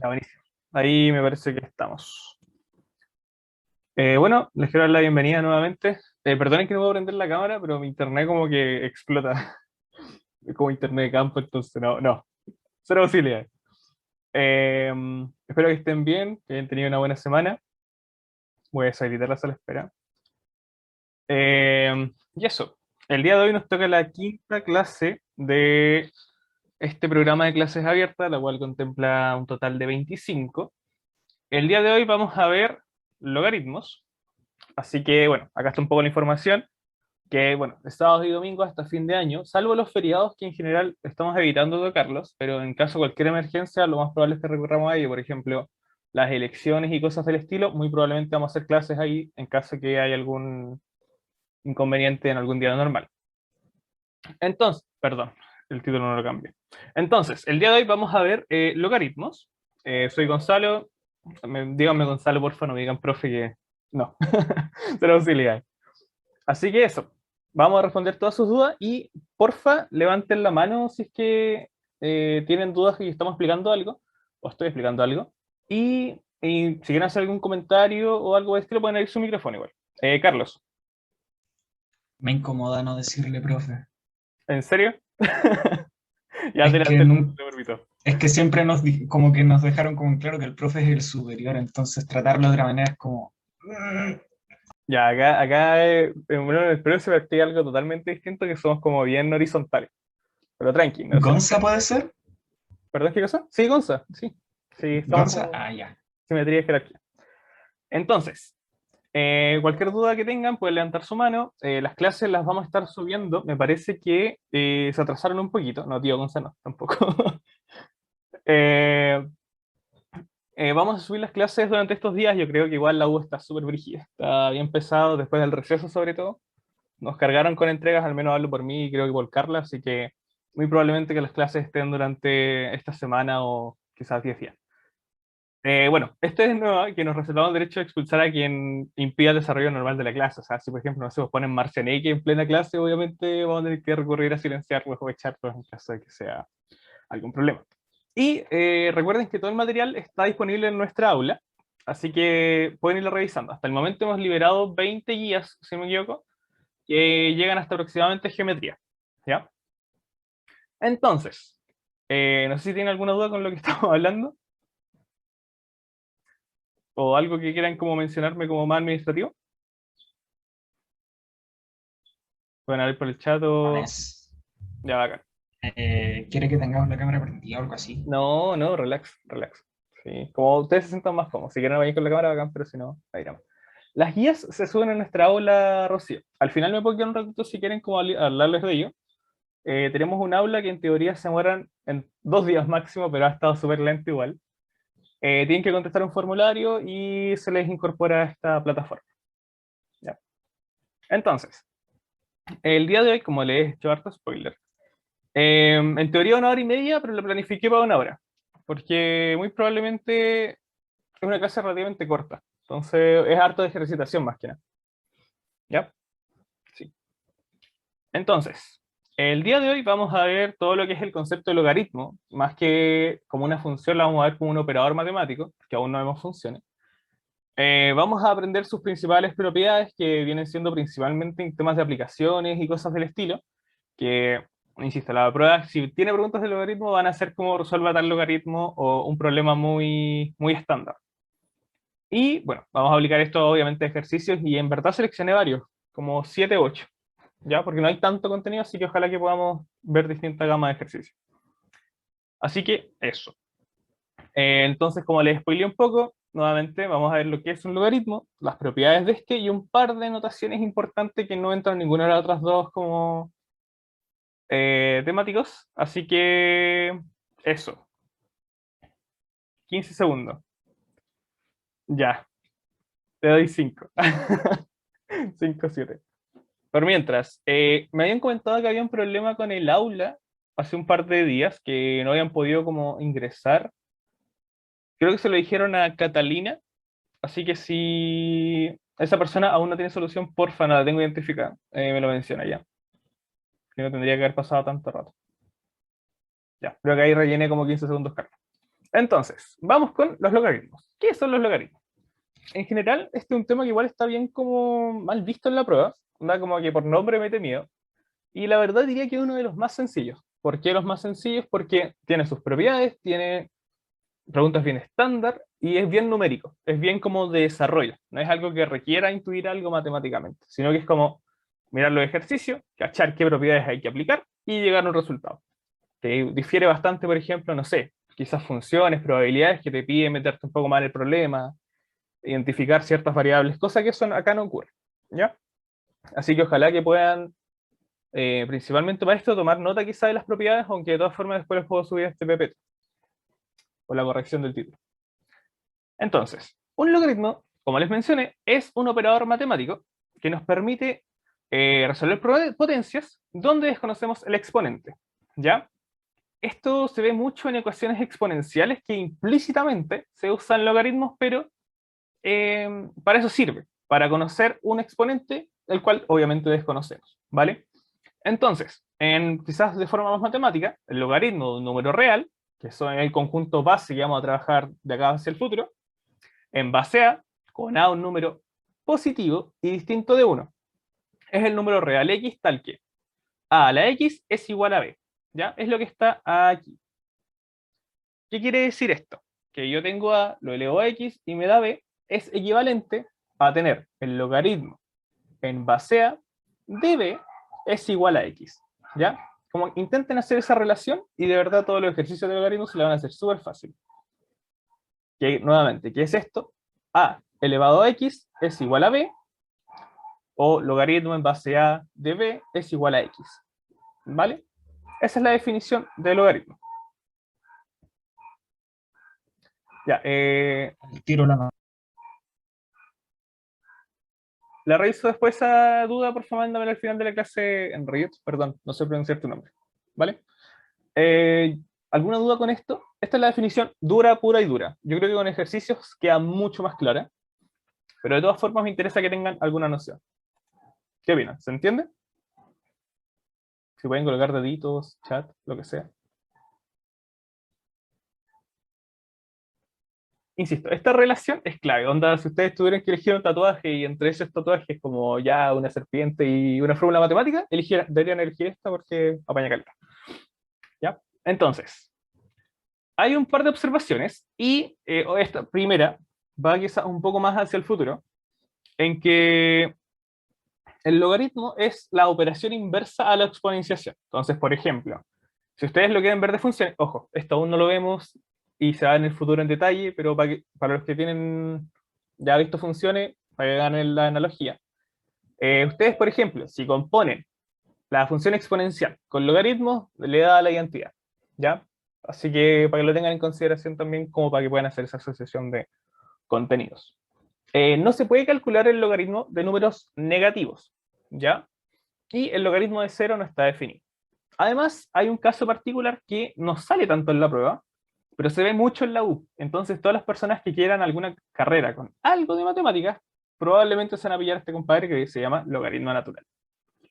Ya, buenísimo. Ahí me parece que estamos. Bueno, les quiero dar la bienvenida nuevamente. Perdonen que no puedo prender la cámara, pero mi internet como que explota. Es como internet de campo, entonces no. Cero posibilidades. Eh, Espero que estén bien, que hayan tenido una buena semana. Voy a deshabilitar la sala de espera. Y eso. El día de hoy nos toca la quinta clase de este programa de clases abiertas, la cual contempla un total de 25. El día de hoy vamos a ver logaritmos. Así que, bueno, acá está un poco la información, que, bueno, de sábados y domingos hasta fin de año, salvo los feriados que en general estamos evitando tocarlos, pero en caso de cualquier emergencia, lo más probable es que recurramos a ello. Por ejemplo, las elecciones y cosas del estilo, muy probablemente vamos a hacer clases ahí en caso de que haya algún inconveniente en algún día normal. Entonces, perdón, el título no lo cambié. Entonces, el día de hoy vamos a ver logaritmos. Soy Gonzalo. Díganme Gonzalo, porfa, no me digan profe que no. Será auxiliar. Así que eso, vamos a responder todas sus dudas y porfa, levanten la mano si es que tienen dudas y estamos explicando algo, o estoy explicando algo. Y si quieren hacer algún comentario o algo de estilo, pueden abrir su micrófono igual. Carlos, Me incomoda no decirle profe. ¿en serio? Ya Es te que, te permito. es que siempre como que nos dejaron como en claro que el profe es el superior, entonces tratarlo de otra manera es como... Ya, acá bueno, espero se practica algo totalmente distinto, que somos como bien horizontales. Pero tranqui, no sé. ¿Gonza puede ser? ¿Perdón, qué cosa? Sí, Gonza, sí. Sí, estamos ¿Gonza? como Ah, ya. simetría y jerarquía. Entonces, cualquier duda que tengan, pueden levantar su mano. Las clases las vamos a estar subiendo. Me parece que se atrasaron un poquito. No, tío, Gonzalo, no, tampoco. Eh, Vamos a subir las clases durante estos días. Yo creo que igual la U está súper brígida. Está bien pesado después del receso, sobre todo. Nos cargaron con entregas, al menos hablo por mí y creo que por Carla. Así que muy probablemente que las clases estén durante esta semana o quizás 10 días. Bueno, este es nuevo, que nos reservamos el derecho a expulsar a quien impida el desarrollo normal de la clase. O sea, si por ejemplo no se nos ponen Marcianeque en plena clase, obviamente vamos a tener que recurrir a silenciarlos o echarlos en caso de que sea algún problema. Y recuerden que todo el material está disponible en nuestra aula, así que pueden irlo revisando. Hasta el momento hemos liberado 20 guías, si no me equivoco, que llegan hasta aproximadamente geometría. ¿Ya? Entonces, no sé si tienen alguna duda con lo que estamos hablando o algo que quieran como mencionarme como más administrativo. Pueden abrir por el chat o... Japonés. Ya, bacán. ¿Quiere que tengamos la cámara prendida o algo así? No, relax, relax. Sí, como ustedes se sientan más cómodos. Si quieren venir con la cámara, bacán, pero si no, ahí iremos. Las guías se suben en nuestra aula, Rocío. Al final me puedo quedar un ratito si quieren como hablarles de ello. Tenemos un aula que en teoría se mueran en 2 días máximo, pero ha estado súper lento igual. Tienen que contestar un formulario y se les incorpora a esta plataforma. ¿Ya? Entonces, el día de hoy, como les he hecho harto spoiler, en teoría 1 hora y media, pero lo planifiqué para 1 hora, porque muy probablemente es una clase relativamente corta. Entonces es harto de ejercitación más que nada. ¿Ya? Sí. Entonces, el día de hoy vamos a ver todo lo que es el concepto de logaritmo, más que como una función, la vamos a ver como un operador matemático, que aún no vemos funciones. Vamos a aprender sus principales propiedades, que vienen siendo principalmente en temas de aplicaciones y cosas del estilo, que, insisto, la prueba, si tiene preguntas del logaritmo, van a ser cómo resuelva tal logaritmo o un problema muy estándar. Y bueno, vamos a aplicar esto obviamente a ejercicios y en verdad seleccioné varios, como 7 u 8, ¿ya? Porque no hay tanto contenido, así que ojalá que podamos ver distintas gamas de ejercicios. Así que eso. Entonces, como les spoileé un poco, nuevamente vamos a ver lo que es un logaritmo, las propiedades de este y un par de notaciones importantes que no entran en ninguna de las otras dos como temáticos. Así que eso, 15 segundos. Ya, te doy 5. 5, 7. Por mientras, me habían comentado que había un problema con el aula hace un par de días, que no habían podido como ingresar. Creo que se lo dijeron a Catalina, así que si esa persona aún no tiene solución, porfa, no la tengo identificada, me lo menciona ya, que no tendría que haber pasado tanto rato. Ya, creo que ahí rellené como 15 segundos, Carlos. Entonces, vamos con los logaritmos. ¿Qué son los logaritmos? En general, este es un tema que igual está bien como mal visto en la prueba, da como que por nombre mete miedo, y la verdad diría que es uno de los más sencillos. ¿Por qué los más sencillos? Porque tiene sus propiedades, tiene preguntas bien estándar y es bien numérico, es bien como de desarrollo, no es algo que requiera intuir algo matemáticamente, sino que es como mirar los ejercicios, cachar qué propiedades hay que aplicar y llegar a un resultado. Que difiere bastante, por ejemplo, no sé, quizás funciones, probabilidades que te piden meterte un poco más en el problema, identificar ciertas variables, cosas que eso acá no ocurre, ¿ya? Así que ojalá que puedan, principalmente para esto, tomar nota quizá de las propiedades, aunque de todas formas después les puedo subir este PPT, o la corrección del título. Entonces, un logaritmo, como les mencioné, es un operador matemático que nos permite resolver potencias donde desconocemos el exponente, ¿ya? Esto se ve mucho en ecuaciones exponenciales que implícitamente se usan logaritmos, pero para eso sirve, para conocer un exponente, el cual obviamente desconocemos, ¿vale? Entonces, quizás de forma más matemática, el logaritmo de un número real, que son el conjunto base que vamos a trabajar de acá hacia el futuro, en base a, con A un número positivo y distinto de 1. Es el número real X tal que A a la X es igual a B. ¿Ya? Es lo que está aquí. ¿Qué quiere decir esto? Que yo tengo A, lo elevo a X y me da B, es equivalente a tener el logaritmo en base a de B es igual a X. ¿Ya? Como intenten hacer esa relación y de verdad todos los ejercicios de logaritmo se le van a hacer súper fácil. Nuevamente, ¿qué es esto? A elevado a X es igual a B, o logaritmo en base a de B es igual a X. ¿Vale? Esa es la definición de logaritmo. Ya, Tiro la mano. la reviso después esa duda, por favor, mándamela al final de la clase en Riot, perdón, no sé pronunciar tu nombre. ¿Vale? ¿Alguna duda con esto? Esta es la definición dura, pura y dura. Yo creo que con ejercicios queda mucho más clara, pero de todas formas me interesa que tengan alguna noción. ¿Qué opinan? ¿Se entiende? Si pueden colocar deditos, chat, lo que sea. Insisto, esta relación es clave. Onda, si ustedes tuvieran que elegir un tatuaje y entre esos tatuajes como ya una serpiente y una fórmula matemática, deberían elegir esta porque apaña caleta. ¿Ya? Entonces, hay un par de observaciones y esta primera va quizá un poco más hacia el futuro, en que el logaritmo es la operación inversa a la exponenciación. Entonces, por ejemplo, si ustedes lo quieren ver de funciones, ojo, esto aún no lo vemos y se va en el futuro en detalle, pero para los que tienen ya visto funciones, para que hagan la analogía. Ustedes, por ejemplo, si componen la función exponencial con logaritmos, le da la identidad, ¿ya? Así que para que lo tengan en consideración también como para que puedan hacer esa asociación de contenidos. No se puede calcular el logaritmo de números negativos, ¿ya? Y el logaritmo de cero no está definido. Además, hay un caso particular que no sale tanto en la prueba, pero se ve mucho en la U. Entonces, todas las personas que quieran alguna carrera con algo de matemáticas, probablemente se van a pillar a este compadre que se llama logaritmo natural.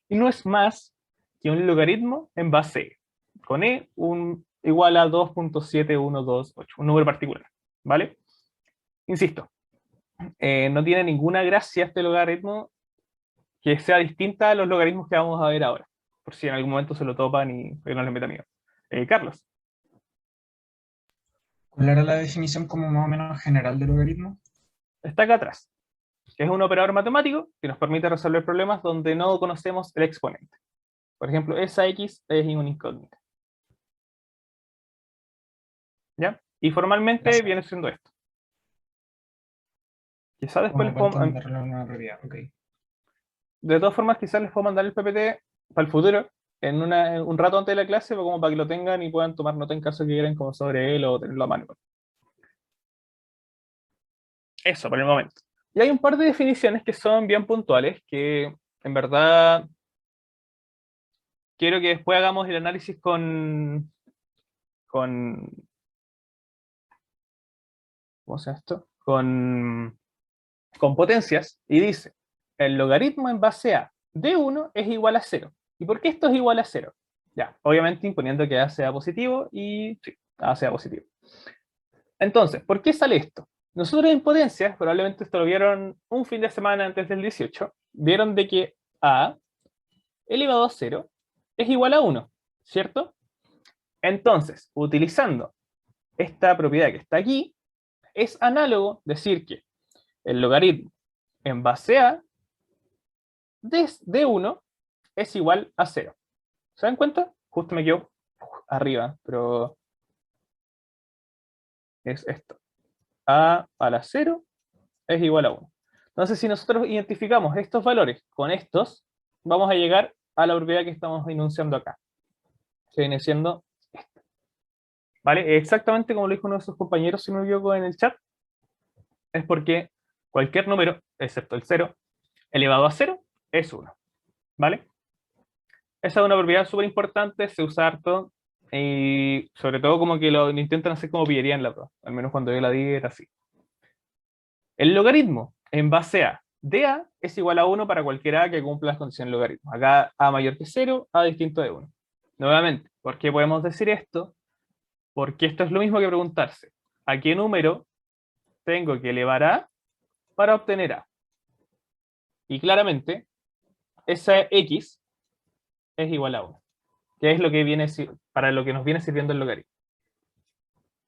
Y no es más que un logaritmo en base E, con E igual a 2.7128, un número particular, ¿vale? Insisto, no tiene ninguna gracia este logaritmo que sea distinta a los logaritmos que vamos a ver ahora, por si en algún momento se lo topan y no les meta miedo. Carlos. ¿Cuál era la definición como más o menos general del logaritmo? Está acá atrás, que es un operador matemático que nos permite resolver problemas donde no conocemos el exponente. Por ejemplo, esa X es una incógnita. ¿Ya? Y formalmente viene siendo esto. Quizás después les puedo, una realidad, ok. de todas formas, quizás les puedo mandar el PPT para el futuro, en un rato antes de la clase, como para que lo tengan y puedan tomar nota en caso que quieran como sobre él o tenerlo a mano. Eso, por el momento. Y hay un par de definiciones que son bien puntuales, que en verdad quiero que después hagamos el análisis ¿cómo se llama esto? Con potencias, y dice, el logaritmo en base a de 1 es igual a 0. ¿Y por qué esto es igual a 0? Ya, obviamente imponiendo que A sea positivo y sí, A sea positivo. Entonces, ¿por qué sale esto? Nosotros en potencias, probablemente esto lo vieron un fin de semana antes del 18, vieron de que a elevado a 0 es igual a 1, ¿cierto? Entonces, utilizando esta propiedad que está aquí, es análogo decir que el logaritmo en base a de 1 es igual a 0. ¿Se dan cuenta? Justo me quedo arriba, pero es esto. A la 0 es igual a 1. Entonces, si nosotros identificamos estos valores con estos, vamos a llegar a la propiedad que estamos enunciando acá, que viene siendo esta. ¿Vale? Exactamente como lo dijo uno de sus compañeros, si no me equivoco, en el chat, es porque cualquier número, excepto el 0, elevado a 0, es 1. ¿Vale? Esa es una propiedad súper importante, se usa harto, y sobre todo como que lo intentan hacer como pillería en la prueba. Al menos cuando yo la di era así. El logaritmo en base a de a es igual a 1 para cualquier a que cumpla las condiciones del logaritmo. Acá a mayor que 0, a distinto de 1. Nuevamente, ¿por qué podemos decir esto? Porque esto es lo mismo que preguntarse, ¿a qué número tengo que elevar a para obtener a? Y claramente, esa x es igual a 1, que es lo que viene para lo que nos viene sirviendo el logaritmo.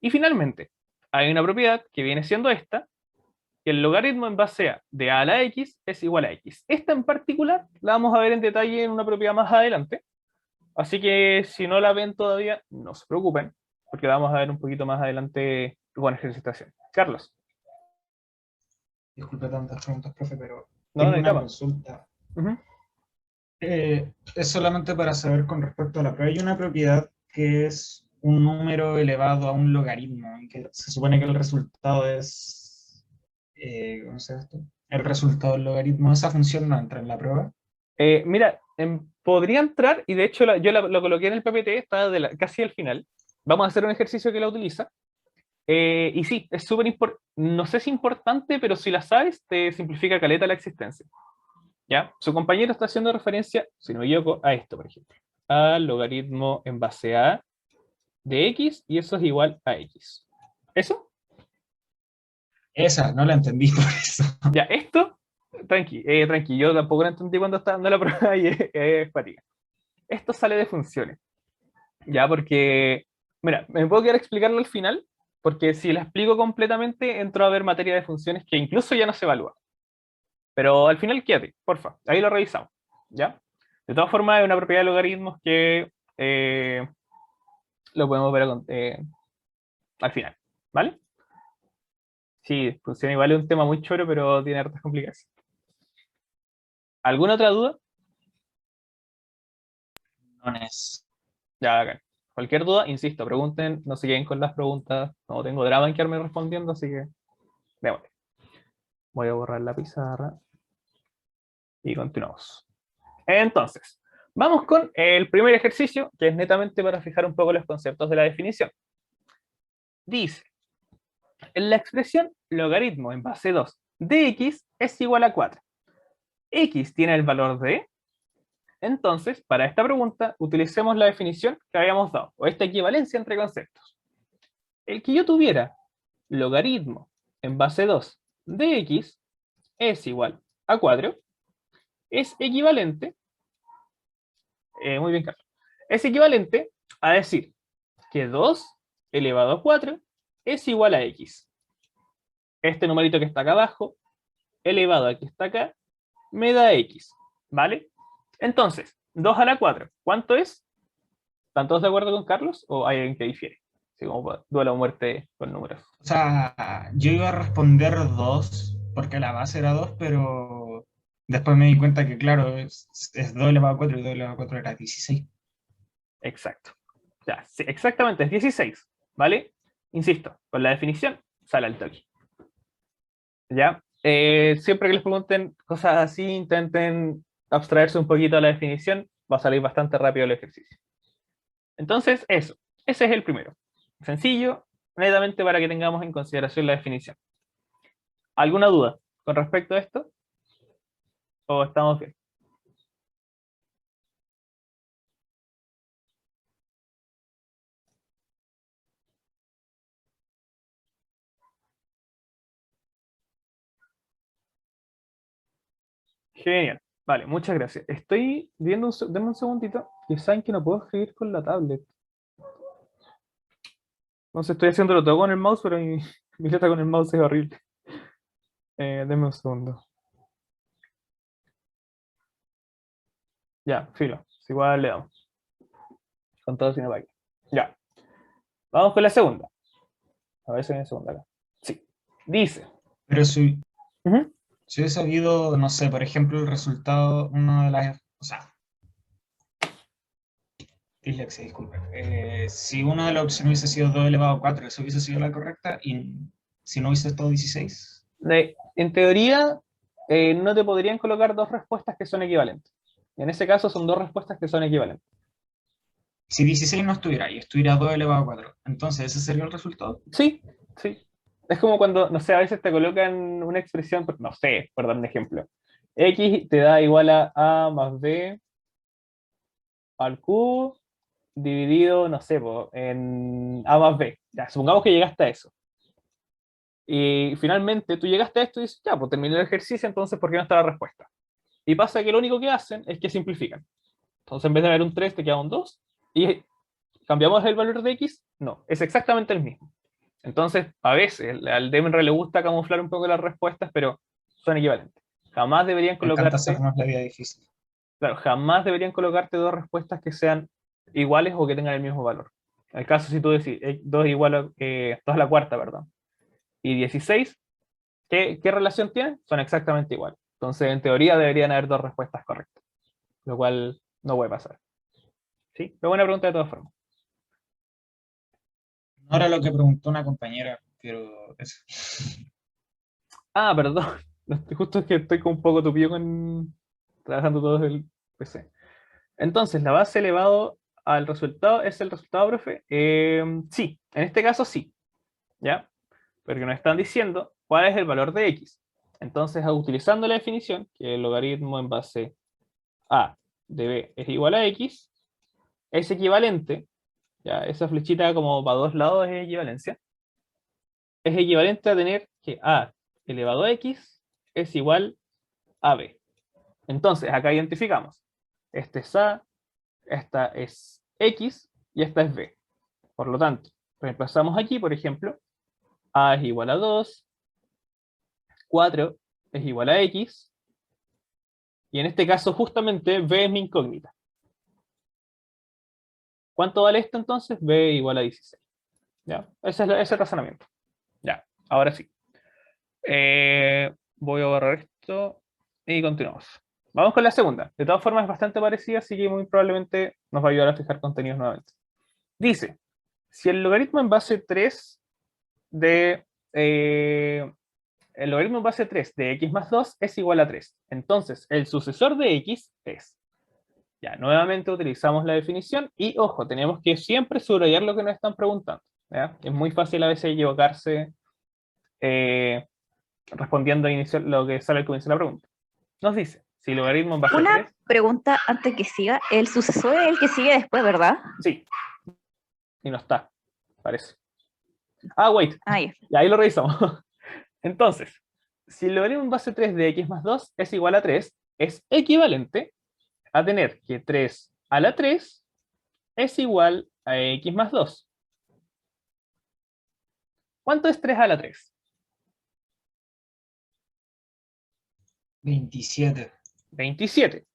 Y finalmente, hay una propiedad que viene siendo esta, que el logaritmo en base a de a la x es igual a x. Esta en particular la vamos a ver en detalle en una propiedad más adelante, así que si no la ven todavía, no se preocupen, porque la vamos a ver un poquito más adelante con ejercitación. Carlos. Disculpe tantas preguntas, profe, pero No, no tengo hay una drama. consulta. Ujú. Es solamente para saber con respecto a la prueba. Hay una propiedad que es un número elevado a un logaritmo, y que se supone que el resultado es, ¿cómo se llama esto? El resultado del logaritmo. ¿Esa función no entra en la prueba? Mira, podría entrar, y de hecho yo lo coloqué en el PPT, está casi al final. Vamos a hacer un ejercicio que la utiliza. Y sí, es súper importante, no sé si importante, pero si la sabes, te simplifica caleta la existencia. ¿Ya? Su compañero está haciendo referencia, si no me equivoco, a esto, por ejemplo. Al logaritmo en base a de x, y eso es igual a x. ¿Eso? Esa, no la entendí por eso. Ya, esto, tranqui, yo tampoco lo entendí cuando estaba dando la prueba y es fatiga. Esto sale de funciones, ¿ya? Porque, mira, me puedo quedar a explicarlo al final, porque si la explico completamente, entro a ver materia de funciones que incluso ya no se evalúa. Pero al final quédate, porfa, ahí lo revisamos, ¿ya? De todas formas, es una propiedad de logaritmos que lo podemos ver al final, ¿vale? Sí, funciona igual, es un tema muy choro, pero tiene hartas complicaciones. ¿Alguna otra duda? No es. Ya, acá. Cualquier duda, insisto, pregunten, no se queden con las preguntas, no tengo drama en quedarme respondiendo, así que démosle. Voy a borrar la pizarra y continuamos. Entonces, vamos con el primer ejercicio, que es netamente para fijar un poco los conceptos de la definición. Dice, en la expresión logaritmo en base 2 de x es igual a 4. X tiene el valor de... Entonces, para esta pregunta, utilicemos la definición que habíamos dado, o esta equivalencia entre conceptos. El que yo tuviera logaritmo en base 2 de x es igual a 4 es equivalente, muy bien, Carlos, es equivalente a decir que 2 elevado a 4 es igual a x. Este numerito que está acá abajo, elevado a que está acá, me da x, ¿vale? Entonces, 2 a la 4, ¿cuánto es? ¿Están todos de acuerdo con Carlos o hay alguien que difiere? Así como duelo o muerte con números. O sea, yo iba a responder 2 porque la base era 2, pero después me di cuenta que, claro, es 2 elevado a 4 y 2 elevado a 4 era 16. Exacto. Ya, sí, exactamente, es 16, ¿vale? Insisto, con la definición sale al toque. ¿Ya? Siempre que les pregunten cosas así, intenten abstraerse un poquito de la definición, va a salir bastante rápido el ejercicio. Entonces, eso. Ese es el primero. Sencillo, netamente para que tengamos en consideración la definición. ¿Alguna duda con respecto a esto? ¿O estamos bien? Genial. Vale, muchas gracias. Estoy viendo denme un segundito. Y saben que no puedo escribir con la tablet. No sé, estoy haciéndolo todo con el mouse, pero mi letra con el mouse es horrible. Denme un segundo. Ya, filo. Igual le damos. Con todo sin para. Ya. Vamos con la segunda. A ver si viene la segunda acá. Sí. Dice. Pero Ujú. si hubiese habido, no sé, por ejemplo, el resultado, una de las, o sea, dislexia, disculpe. Si una de las opciones hubiese sido 2 elevado a 4, eso hubiese sido la correcta, y si no hubiese estado 16. En teoría, no te podrían colocar dos respuestas que son equivalentes. En ese caso son dos respuestas que son equivalentes. Si 16 no estuviera y estuviera 2 elevado a 4, entonces ese sería el resultado. Sí, sí. Es como cuando, no sé, a veces te colocan una expresión, no sé, por dar un ejemplo. X te da igual a más b al cubo dividido, no sé, en a más b. Ya, supongamos que llegaste a eso. Y finalmente tú llegaste a esto y dices, ya, pues terminé el ejercicio, entonces ¿por qué no está la respuesta? Y pasa que lo único que hacen es que simplifican. Entonces en vez de haber un 3 te queda un 2 y cambiamos el valor de x, no, es exactamente el mismo. Entonces, a veces al DEMRE le gusta camuflar un poco las respuestas, pero son equivalentes. Jamás deberían Me encanta colocarte, hacernos la vida difícil. claro, jamás deberían colocarte dos respuestas que sean iguales o que tengan el mismo valor. En el caso si tú decís 2 igual a, 2 a la cuarta, ¿verdad? Y 16, ¿qué relación tienen? Son exactamente iguales. Entonces, en teoría deberían haber dos respuestas correctas, lo cual no puede pasar. ¿Sí? Pero buena pregunta de todas formas. No era lo que preguntó una compañera, pero eso. Ah, perdón. Justo es que estoy con un poco tupido con trabajando todo desde el PC. Entonces, la base elevado al resultado es el resultado, profe. Sí, en este caso sí, ¿ya? Porque nos están diciendo cuál es el valor de x. Entonces, utilizando la definición, que el logaritmo en base a de b es igual a x, es equivalente, ya, esa flechita como para dos lados es equivalencia, es equivalente a tener que a elevado a x es igual a b. Entonces, acá identificamos, este es a, esta es x y esta es b. Por lo tanto, reemplazamos aquí, por ejemplo, a es igual a 2, 4 es igual a x, y en este caso justamente b es mi incógnita. ¿Cuánto vale esto entonces? B igual a 16. ¿Ya? Ese es el razonamiento. Ya, ahora sí. Voy a borrar esto y continuamos. Vamos con la segunda. De todas formas es bastante parecida, así que muy probablemente nos va a ayudar a fijar contenidos nuevamente. Dice, si el logaritmo en base 3 de... el logaritmo en base 3 de x más 2 es igual a 3. Entonces, el sucesor de x es... Ya, nuevamente utilizamos la definición y, ojo, tenemos que siempre subrayar lo que nos están preguntando. ¿Ya? Es muy fácil a veces equivocarse eh, respondiendo lo que sale al comienzo de la pregunta. Nos dice, si el logaritmo en base a Una 3, pregunta antes que siga. El sucesor es el que sigue después, ¿verdad? sí, y no está, parece. Ah, wait, Ah, ya. y ahí lo revisamos. Entonces, si el logaritmo en base 3 de x más 2 es igual a 3, es equivalente a tener que 3 a la 3 es igual a x más 2. ¿Cuánto es 3 a la 3? 27. 27.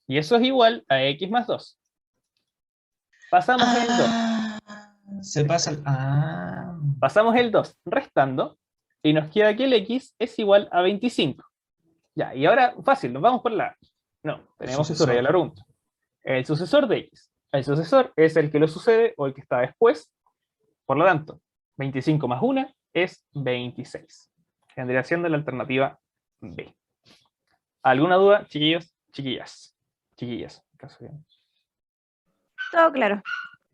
Y eso es igual a x más 2. Pasamos el 2. Se pasa el... Pasamos el 2 restando y nos queda que el x es igual a 25. Ya, y ahora fácil, nos vamos por la... No, tenemos que subrayar Sucesor. la pregunta. El sucesor de x. El sucesor es el que lo sucede o el que está después. Por lo tanto, 25 más 1 es 26. Vendría siendo la alternativa B. ¿Alguna duda, chiquillos? Chiquillas. Chiquillas. Todo claro.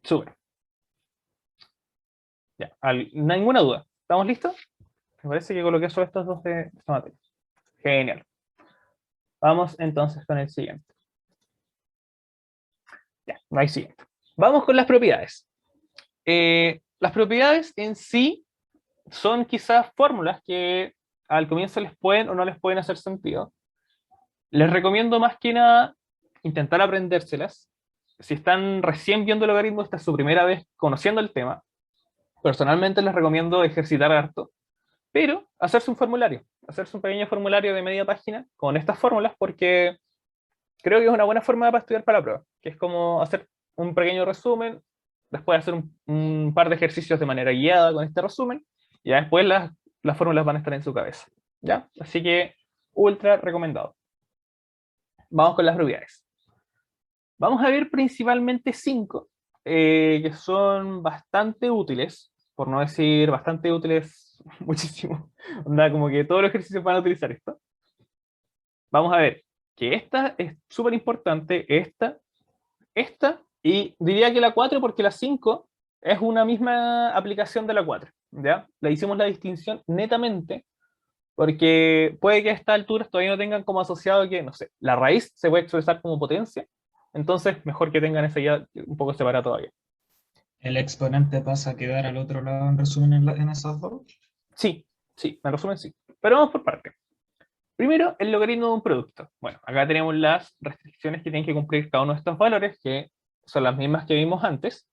Súper. Ya, ninguna duda. ¿Estamos listos? Me parece que coloqué solo estos dos de esta materia. Genial. Vamos entonces con el siguiente. Ya, no hay siguiente. Vamos con las propiedades. Las propiedades en sí son quizás fórmulas que al comienzo les pueden o no les pueden hacer sentido. Les recomiendo más que nada intentar aprendérselas. Si están recién viendo logaritmos, esta es su primera vez conociendo el tema, personalmente les recomiendo ejercitar harto, pero hacerse un pequeño formulario de media página con estas fórmulas, porque creo que es una buena forma para estudiar para la prueba, que es como hacer un pequeño resumen, después hacer un par de ejercicios de manera guiada con este resumen, y ya después las fórmulas van a estar en su cabeza, ¿ya? Así que, ultra recomendado. Vamos con las propiedades. Vamos a ver principalmente 5, que son bastante útiles, por no decir bastante útiles muchísimo. Onda, como que todos los ejercicios van a utilizar esto. Vamos a ver que esta es súper importante, esta, y diría que la 4 porque la 5 es una misma aplicación de la 4, ¿ya? Le hicimos la distinción netamente porque puede que a estas alturas todavía no tengan como asociado que, no sé, la raíz se puede expresar como potencia, entonces mejor que tengan esa ya un poco separada todavía. ¿El exponente pasa a quedar al otro lado en resumen en esas dos? Sí, sí, en resumen sí. Pero vamos por partes. Primero, el logaritmo de un producto. Bueno, acá tenemos las restricciones que tienen que cumplir cada uno de estos valores, que son las mismas que vimos antes.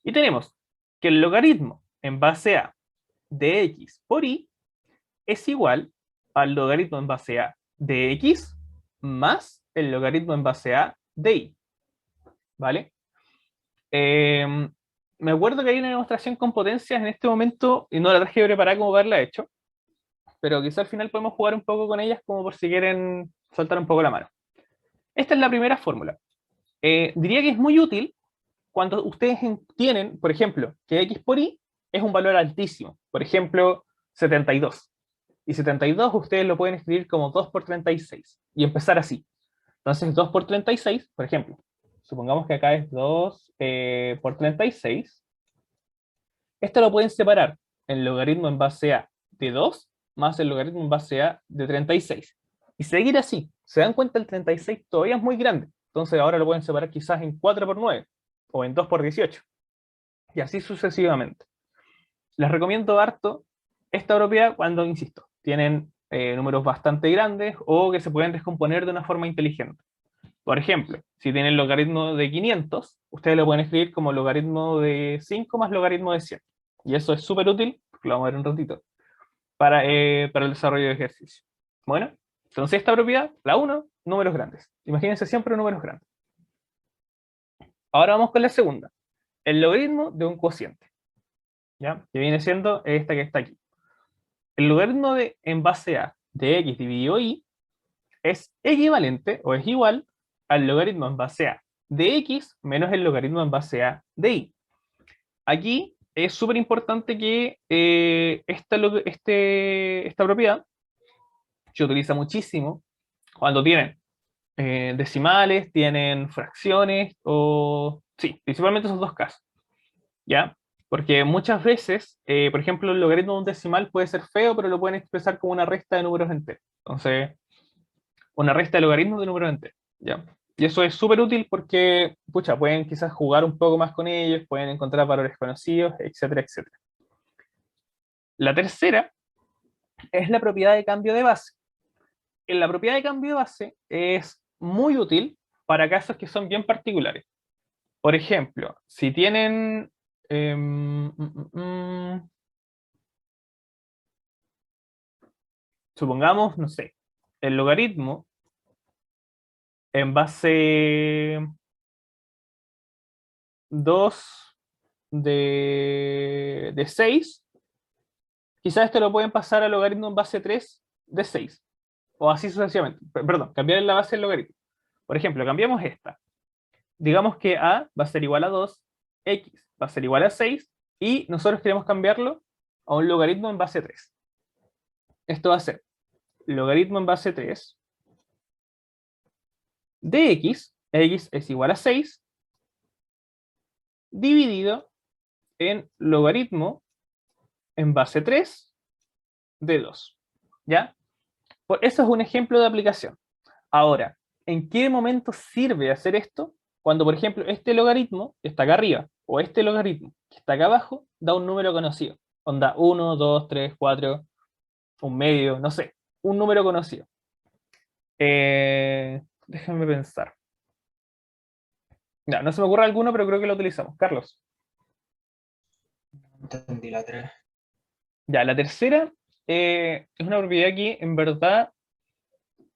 Y tenemos que el logaritmo en base a de x por y es igual al logaritmo en base a de x más el logaritmo en base a de y. ¿Vale? Me acuerdo que hay una demostración con potencias en este momento y no la traje preparada como para haberla hecho, pero quizá al final podemos jugar un poco con ellas como por si quieren soltar un poco la mano. Esta es la primera fórmula. Diría que es muy útil cuando ustedes tienen, por ejemplo, que x por y es un valor altísimo. Por ejemplo, 72. Y 72 ustedes lo pueden escribir como 2 por 36 y empezar así. Entonces 2 por 36, por ejemplo, supongamos que acá es 2 por 36. Esto lo pueden separar en logaritmo en base a de 2 más el logaritmo en base a de 36. Y seguir así. ¿Se dan cuenta? El 36 todavía es muy grande. Entonces ahora lo pueden separar quizás en 4 por 9 o en 2 por 18. Y así sucesivamente. Les recomiendo harto esta propiedad cuando, insisto, tienen números bastante grandes o que se pueden descomponer de una forma inteligente. Por ejemplo, si tienen logaritmo de 500, ustedes lo pueden escribir como logaritmo de 5 más logaritmo de 100. Y eso es súper útil, porque lo vamos a ver un ratito, para el desarrollo de ejercicio. Bueno, entonces esta propiedad, la 1, números grandes. Imagínense siempre números grandes. Ahora vamos con la segunda, el logaritmo de un cociente, ¿ya? Que viene siendo esta que está aquí. El logaritmo en base a de x dividido y es equivalente o es igual al logaritmo en base a de x menos el logaritmo en base a de y. Aquí es súper importante que esta propiedad se utiliza muchísimo cuando tienen decimales, tienen fracciones, o sí, principalmente esos dos casos, ¿ya? Porque muchas veces, por ejemplo, el logaritmo de un decimal puede ser feo, pero lo pueden expresar como una resta de números enteros. Entonces, una resta de logaritmos de números enteros, ¿ya? Y eso es súper útil porque, pucha, pueden quizás jugar un poco más con ellos, pueden encontrar valores conocidos, etcétera, etcétera. La tercera es la propiedad de cambio de base. En la propiedad de cambio de base es muy útil para casos que son bien particulares. Por ejemplo, si tienen... supongamos, no sé, el logaritmo en base 2 de 6, quizás este lo pueden pasar al logaritmo en base 3 de 6, o así sucesivamente. Perdón, cambiar la base del logaritmo. Por ejemplo, cambiamos esta. Digamos que a va a ser igual a 2, x va a ser igual a 6, y nosotros queremos cambiarlo a un logaritmo en base 3. Esto va a ser logaritmo en base 3 de x es igual a 6, dividido en logaritmo en base 3 de 2. ¿Ya? Eso es un ejemplo de aplicación. Ahora, ¿en qué momento sirve hacer esto? Cuando, por ejemplo, este logaritmo que está acá arriba, o este logaritmo que está acá abajo, da un número conocido. Onda 1, 2, 3, 4, un medio, no sé, un número conocido. Déjenme pensar. No se me ocurre alguno, pero creo que lo utilizamos. Carlos. Entendí la 3. Ya, la tercera es una propiedad que en verdad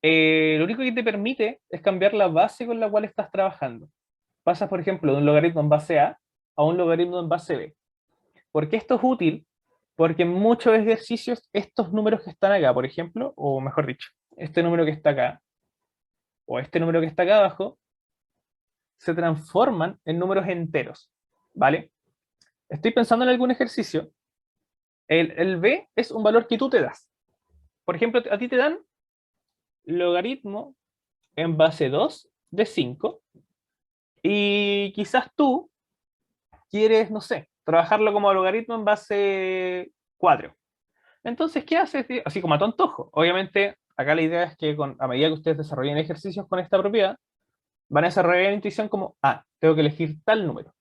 lo único que te permite es cambiar la base con la cual estás trabajando. Pasas, por ejemplo, de un logaritmo en base a un logaritmo en base B. ¿Por qué esto es útil? Porque en muchos ejercicios estos números que están acá, por ejemplo, o mejor dicho, este número que está acá, o este número que está acá abajo, se transforman en números enteros, ¿vale? Estoy pensando en algún ejercicio. El B es un valor que tú te das. Por ejemplo, a ti te dan logaritmo en base 2 de 5 y quizás tú quieres, no sé, trabajarlo como logaritmo en base 4. Entonces, ¿qué haces? Así como a tu antojo. Obviamente, acá la idea es que a medida que ustedes desarrollen ejercicios con esta propiedad, van a desarrollar la intuición como, tengo que elegir tal número.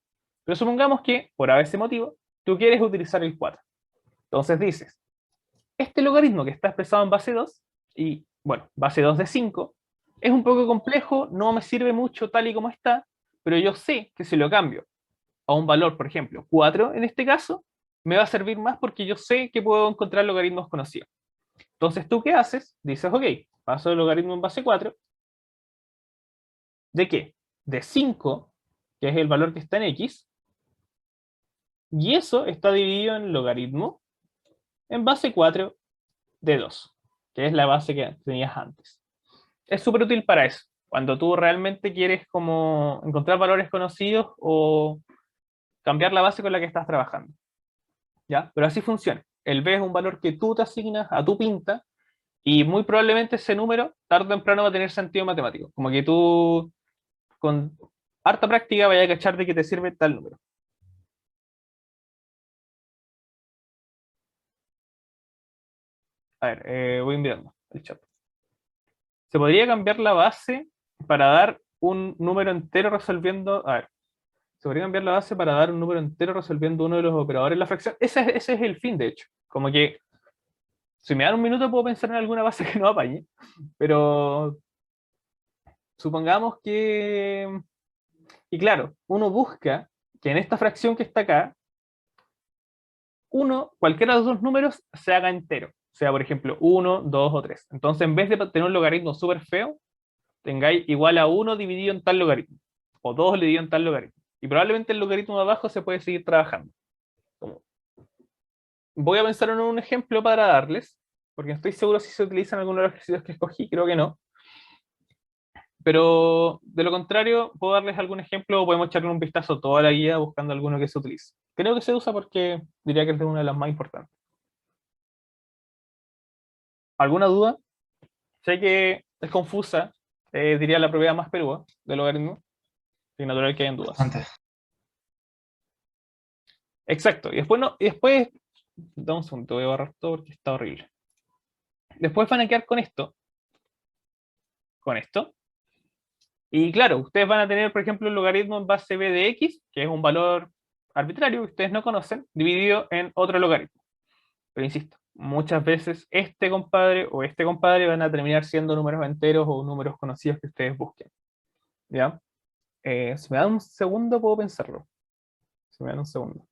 Pero supongamos que, por ese motivo, tú quieres utilizar el 4. Entonces dices, este logaritmo que está expresado en base 2, y bueno, base 2 de 5, es un poco complejo, no me sirve mucho tal y como está, pero yo sé que si lo cambio a un valor, por ejemplo, 4 en este caso, me va a servir más porque yo sé que puedo encontrar logaritmos conocidos. Entonces, ¿tú qué haces? Dices, ok, paso el logaritmo en base 4. ¿De qué? De 5, que es el valor que está en X, y eso está dividido en logaritmo en base 4 de 2, que es la base que tenías antes. Es súper útil para eso, cuando tú realmente quieres como encontrar valores conocidos o cambiar la base con la que estás trabajando. ¿Ya? Pero así funciona. El B es un valor que tú te asignas a tu pinta y muy probablemente ese número tarde o temprano va a tener sentido matemático. Como que tú con harta práctica vayas a cachar de que te sirve tal número. A ver, voy enviando el chat. Se podría cambiar la base para dar un número entero resolviendo. A ver, se podría cambiar la base para dar un número entero resolviendo uno de los operadores en la fracción. Ese es el fin, de hecho. Como que si me dan un minuto puedo pensar en alguna base que no apañe, pero supongamos que. Y claro, uno busca que en esta fracción que está acá, cualquiera de los dos números se haga entero. Sea, por ejemplo, 1, 2 o 3. Entonces, en vez de tener un logaritmo súper feo, tengáis igual a 1 dividido en tal logaritmo, o 2 dividido en tal logaritmo. Y probablemente el logaritmo de abajo se puede seguir trabajando. Como, voy a pensar en un ejemplo para darles, porque no estoy seguro si se utilizan algunos de los ejercicios que escogí, creo que no. Pero de lo contrario, puedo darles algún ejemplo o podemos echarle un vistazo a toda la guía buscando alguno que se utilice. Creo que se usa porque diría que es de una de las más importantes. ¿Alguna duda? Sé que es confusa, diría la propiedad más pelúa del logaritmo, y natural que hayan dudas. Bastante. Exacto, y después no, y después, dame un segundo, voy a borrar todo porque está horrible. Después van a quedar con esto, y claro, ustedes van a tener, por ejemplo, el logaritmo en base b de x, que es un valor arbitrario que ustedes no conocen, dividido en otro logaritmo. Pero insisto, muchas veces este compadre o este compadre van a terminar siendo números enteros o números conocidos que ustedes busquen. ¿Ya? Si me dan un segundo, puedo pensarlo. Si me dan un segundo.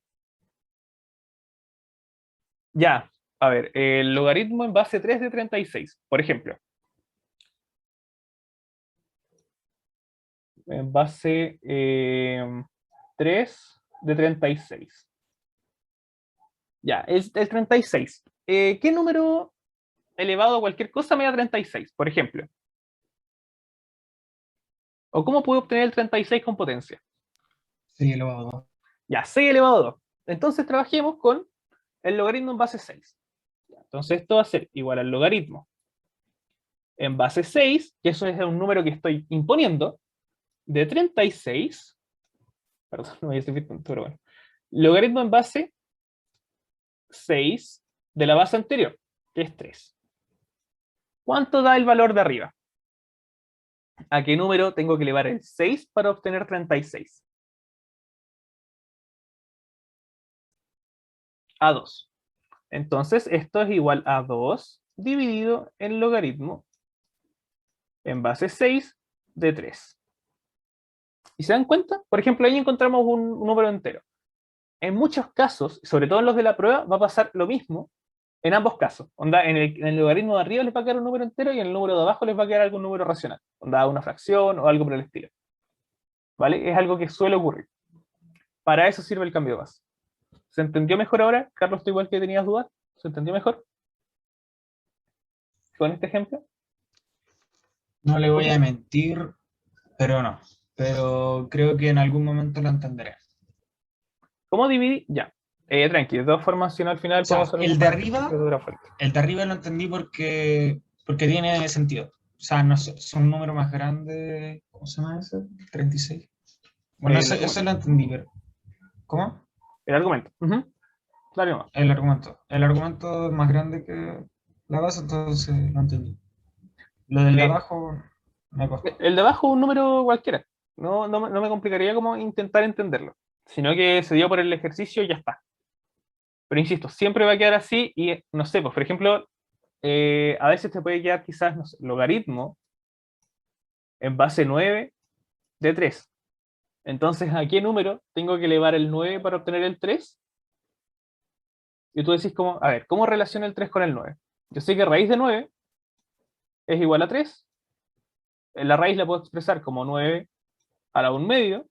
Ya, a ver, el logaritmo en base 3 de 36, por ejemplo. En base 3 de 36. Ya, es el 36. ¿Qué número elevado a cualquier cosa me da 36, por ejemplo? ¿O cómo puedo obtener el 36 con potencia? Sí, lo hago. Ya, 6 elevado a 2. Entonces trabajemos con el logaritmo en base 6. Entonces esto va a ser igual al logaritmo en base 6, que eso es un número que estoy imponiendo, de 36, perdón, no voy a escribir tanto, pero bueno, logaritmo en base 6 de la base anterior, que es 3. ¿Cuánto da el valor de arriba? ¿A qué número tengo que elevar el 6 para obtener 36? A 2. Entonces esto es igual a 2 dividido en logaritmo en base 6 de 3. ¿Y se dan cuenta? Por ejemplo, ahí encontramos un número entero. En muchos casos, sobre todo en los de la prueba, va a pasar lo mismo en ambos casos. Onda, en el logaritmo de arriba les va a quedar un número entero y en el número de abajo les va a quedar algún número racional. Onda, una fracción o algo por el estilo. ¿Vale? Es algo que suele ocurrir. Para eso sirve el cambio de base. ¿Se entendió mejor ahora? Carlos, ¿tú igual que tenías dudas? ¿Se entendió mejor con este ejemplo? No le voy a mentir, pero no. Pero creo que en algún momento lo entenderé. ¿Cómo dividí? Ya. Tranqui, de todas formas, si no al final O sea, podemos hacer el algún de paréntesis arriba, de otra fuente. el de arriba lo entendí porque tiene sentido. O sea, no son un número más grande. ¿Cómo se llama ese? 36. Bueno, El eso argumento. lo entendí, pero. ¿Cómo? El argumento. Claro, no. El argumento. El argumento es más grande que la base, entonces lo entendí. Lo del de Eh, abajo me costó. el de abajo es un número cualquiera. No me complicaría como intentar entenderlo. Sino que se dio por el ejercicio y ya está. Pero insisto, siempre va a quedar así y no sé, pues por ejemplo, a veces te puede quedar quizás, no sé, logaritmo en base 9 de 3. Entonces, ¿a qué número tengo que elevar el 9 para obtener el 3? Y tú decís, como, a ver, ¿cómo relaciona el 3 con el 9? Yo sé que raíz de 9 es igual a 3. La raíz la puedo expresar como 9 a la 1 medio.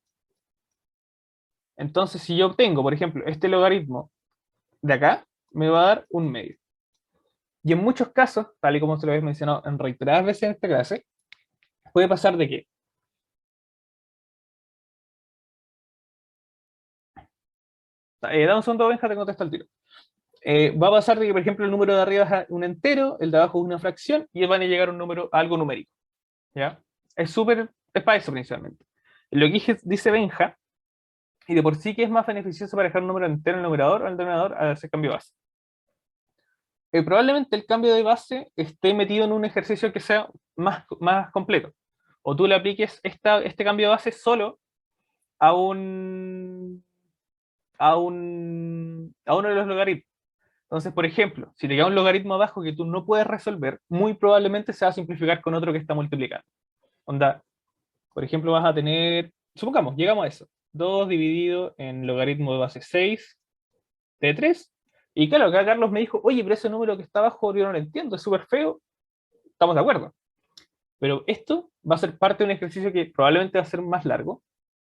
Entonces, si yo obtengo, por ejemplo, este logaritmo de acá, me va a dar 1 medio. Y en muchos casos, tal y como se lo habéis mencionado en reiteradas veces en esta clase, puede pasar de que dame un segundo, Benja, te contesto al tiro. Va a pasar de que, por ejemplo, el número de arriba es un entero, el de abajo es una fracción, y van a llegar a algo numérico. ¿Ya? Es para eso principalmente. Lo que dice Benja, y de por sí que es más beneficioso para dejar un número entero en el numerador o en el denominador al hacer cambio de base. Probablemente el cambio de base esté metido en un ejercicio que sea más completo. O tú le apliques este cambio de base solo a a uno de los logaritmos. Entonces, por ejemplo, si te queda un logaritmo abajo que tú no puedes resolver, muy probablemente se va a simplificar con otro que está multiplicando. Onda, por ejemplo, vas a tener, supongamos, llegamos a eso, 2 dividido en logaritmo de base 6 de 3. Y claro, acá Carlos me dijo, oye, pero ese número que está abajo yo no lo entiendo, es súper feo. Estamos de acuerdo. Pero esto va a ser parte de un ejercicio que probablemente va a ser más largo.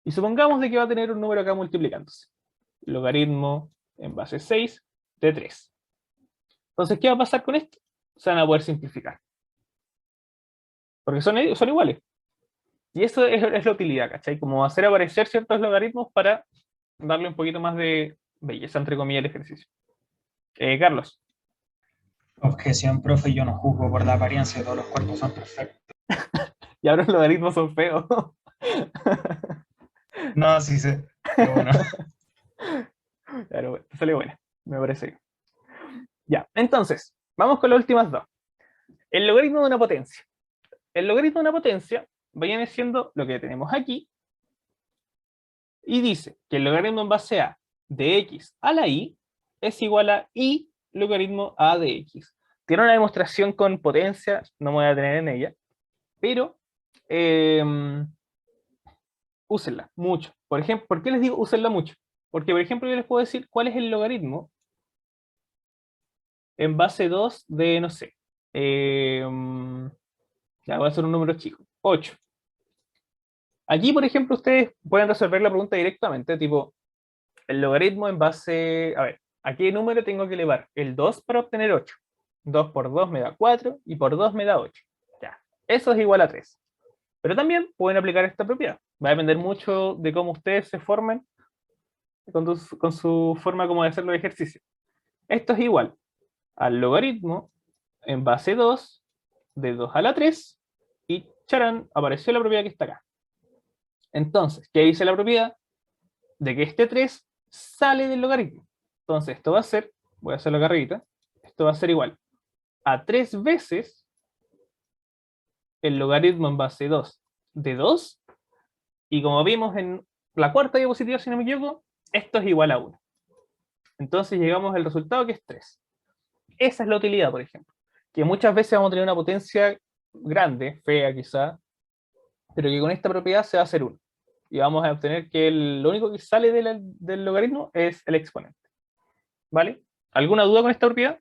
Y supongamos de que va a tener un número acá multiplicándose. Logaritmo en base 6 de 3. Entonces, ¿qué va a pasar con esto? Se van a poder simplificar. Porque son iguales. Y eso es la utilidad, ¿cachai? Como hacer aparecer ciertos logaritmos para darle un poquito más de belleza, entre comillas, al ejercicio. Carlos. Objeción, profe, yo no juzgo por la apariencia, todos los cuerpos son perfectos. Y ahora los logaritmos son feos. No, sí sé, pero bueno. Claro, bueno, sale buena, me parece bien. Ya, entonces, vamos con las últimas dos. El logaritmo de una potencia. El logaritmo de una potencia viene siendo lo que tenemos aquí, y dice que el logaritmo en base a de x a la y es igual a y logaritmo a de x. Tiene una demostración con potencia, no me voy a detener en ella, pero úsenla mucho. Por ejemplo, ¿por qué les digo úsenla mucho? Porque, por ejemplo, yo les puedo decir cuál es el logaritmo en base 2 de, no sé, ya voy a hacer un número chico, 8. Aquí, por ejemplo, ustedes pueden resolver la pregunta directamente, tipo, el logaritmo en base, a ver, ¿a qué número tengo que elevar? El 2 para obtener 8. 2 por 2 me da 4 y por 2 me da 8. Ya, eso es igual a 3. Pero también pueden aplicar esta propiedad. Va a depender mucho de cómo ustedes se formen con su forma como de hacer los ejercicios. Esto es igual al logaritmo en base 2 de 2 a la 3 y charán, apareció la propiedad que está acá. Entonces, ¿qué dice la propiedad? De que este 3 sale del logaritmo. Entonces, esto va a ser, voy a hacerlo acá arribita, esto va a ser igual a 3 veces el logaritmo en base 2 de 2, y como vimos en la cuarta diapositiva, si no me equivoco, esto es igual a 1. Entonces llegamos al resultado que es 3. Esa es la utilidad, por ejemplo. Que muchas veces vamos a tener una potencia grande, fea quizá, pero que con esta propiedad se va a hacer 1. Y vamos a obtener que lo único que sale del logaritmo es el exponente. ¿Vale? ¿Alguna duda con esta propiedad?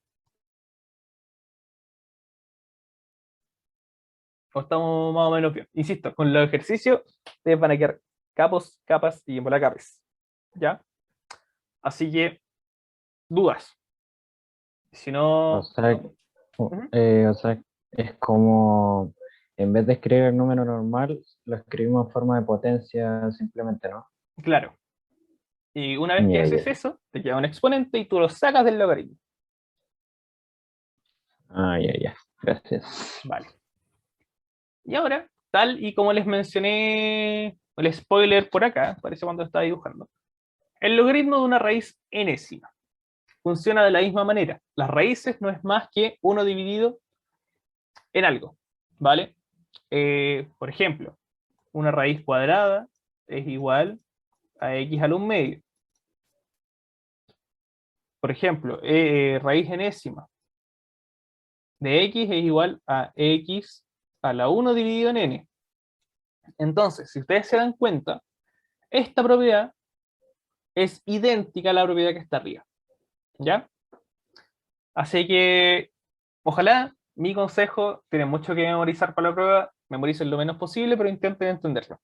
¿O estamos más o menos bien? Insisto, con los ejercicios ustedes van a quedar capos, capas y embolacapes. ¿Ya? Así que, dudas. Si O no... sea, Ujú. o sea, es como, en vez de escribir el número normal, lo escribimos en forma de potencia simplemente, ¿no? Claro. Y una vez que Ya, ya, haces ya. eso, te queda un exponente y tú lo sacas del logaritmo. Ah, ya, ya. Gracias. Vale. Y ahora, tal y como les mencioné el spoiler por acá, parece cuando estaba dibujando, el logaritmo de una raíz enésima funciona de la misma manera. Las raíces no es más que 1 dividido en algo, ¿vale? Por ejemplo, una raíz cuadrada es igual a x al 1/2. Por ejemplo, raíz enésima de x es igual a x a la 1 dividido en n. Entonces, si ustedes se dan cuenta, esta propiedad es idéntica a la propiedad que está arriba, ¿ya? Así que, ojalá, mi consejo, tienen mucho que memorizar para la prueba, memoricen lo menos posible, pero intenten entenderlo.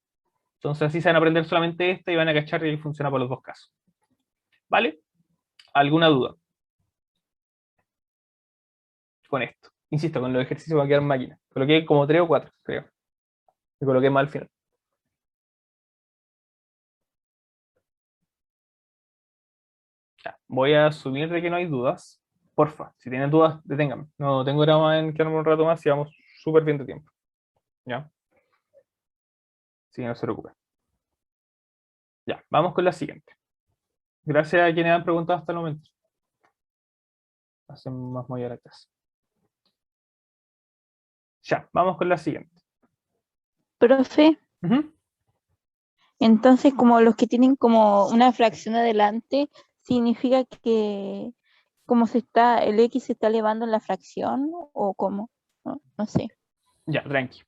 Entonces así se van a aprender solamente esta y van a cachar que funciona para los dos casos. ¿Vale? ¿Alguna duda con esto? Insisto, con los ejercicios va a quedar en máquina. Coloqué como 3 o 4, creo. Y coloqué mal al final. Ya, voy a asumir de que no hay dudas. Porfa, si tienen dudas, deténganme. No tengo drama en quedarme un rato más y vamos súper bien de tiempo. ¿Ya? Así que no se preocupen. Ya, vamos con la siguiente. Gracias a quienes han preguntado hasta el momento. Hacen más mover la clase. Ya, vamos con la siguiente. Profe, Ujú. entonces como los que tienen como una fracción adelante, significa que como el X se está elevando en la fracción o cómo, no sé. Ya, tranqui.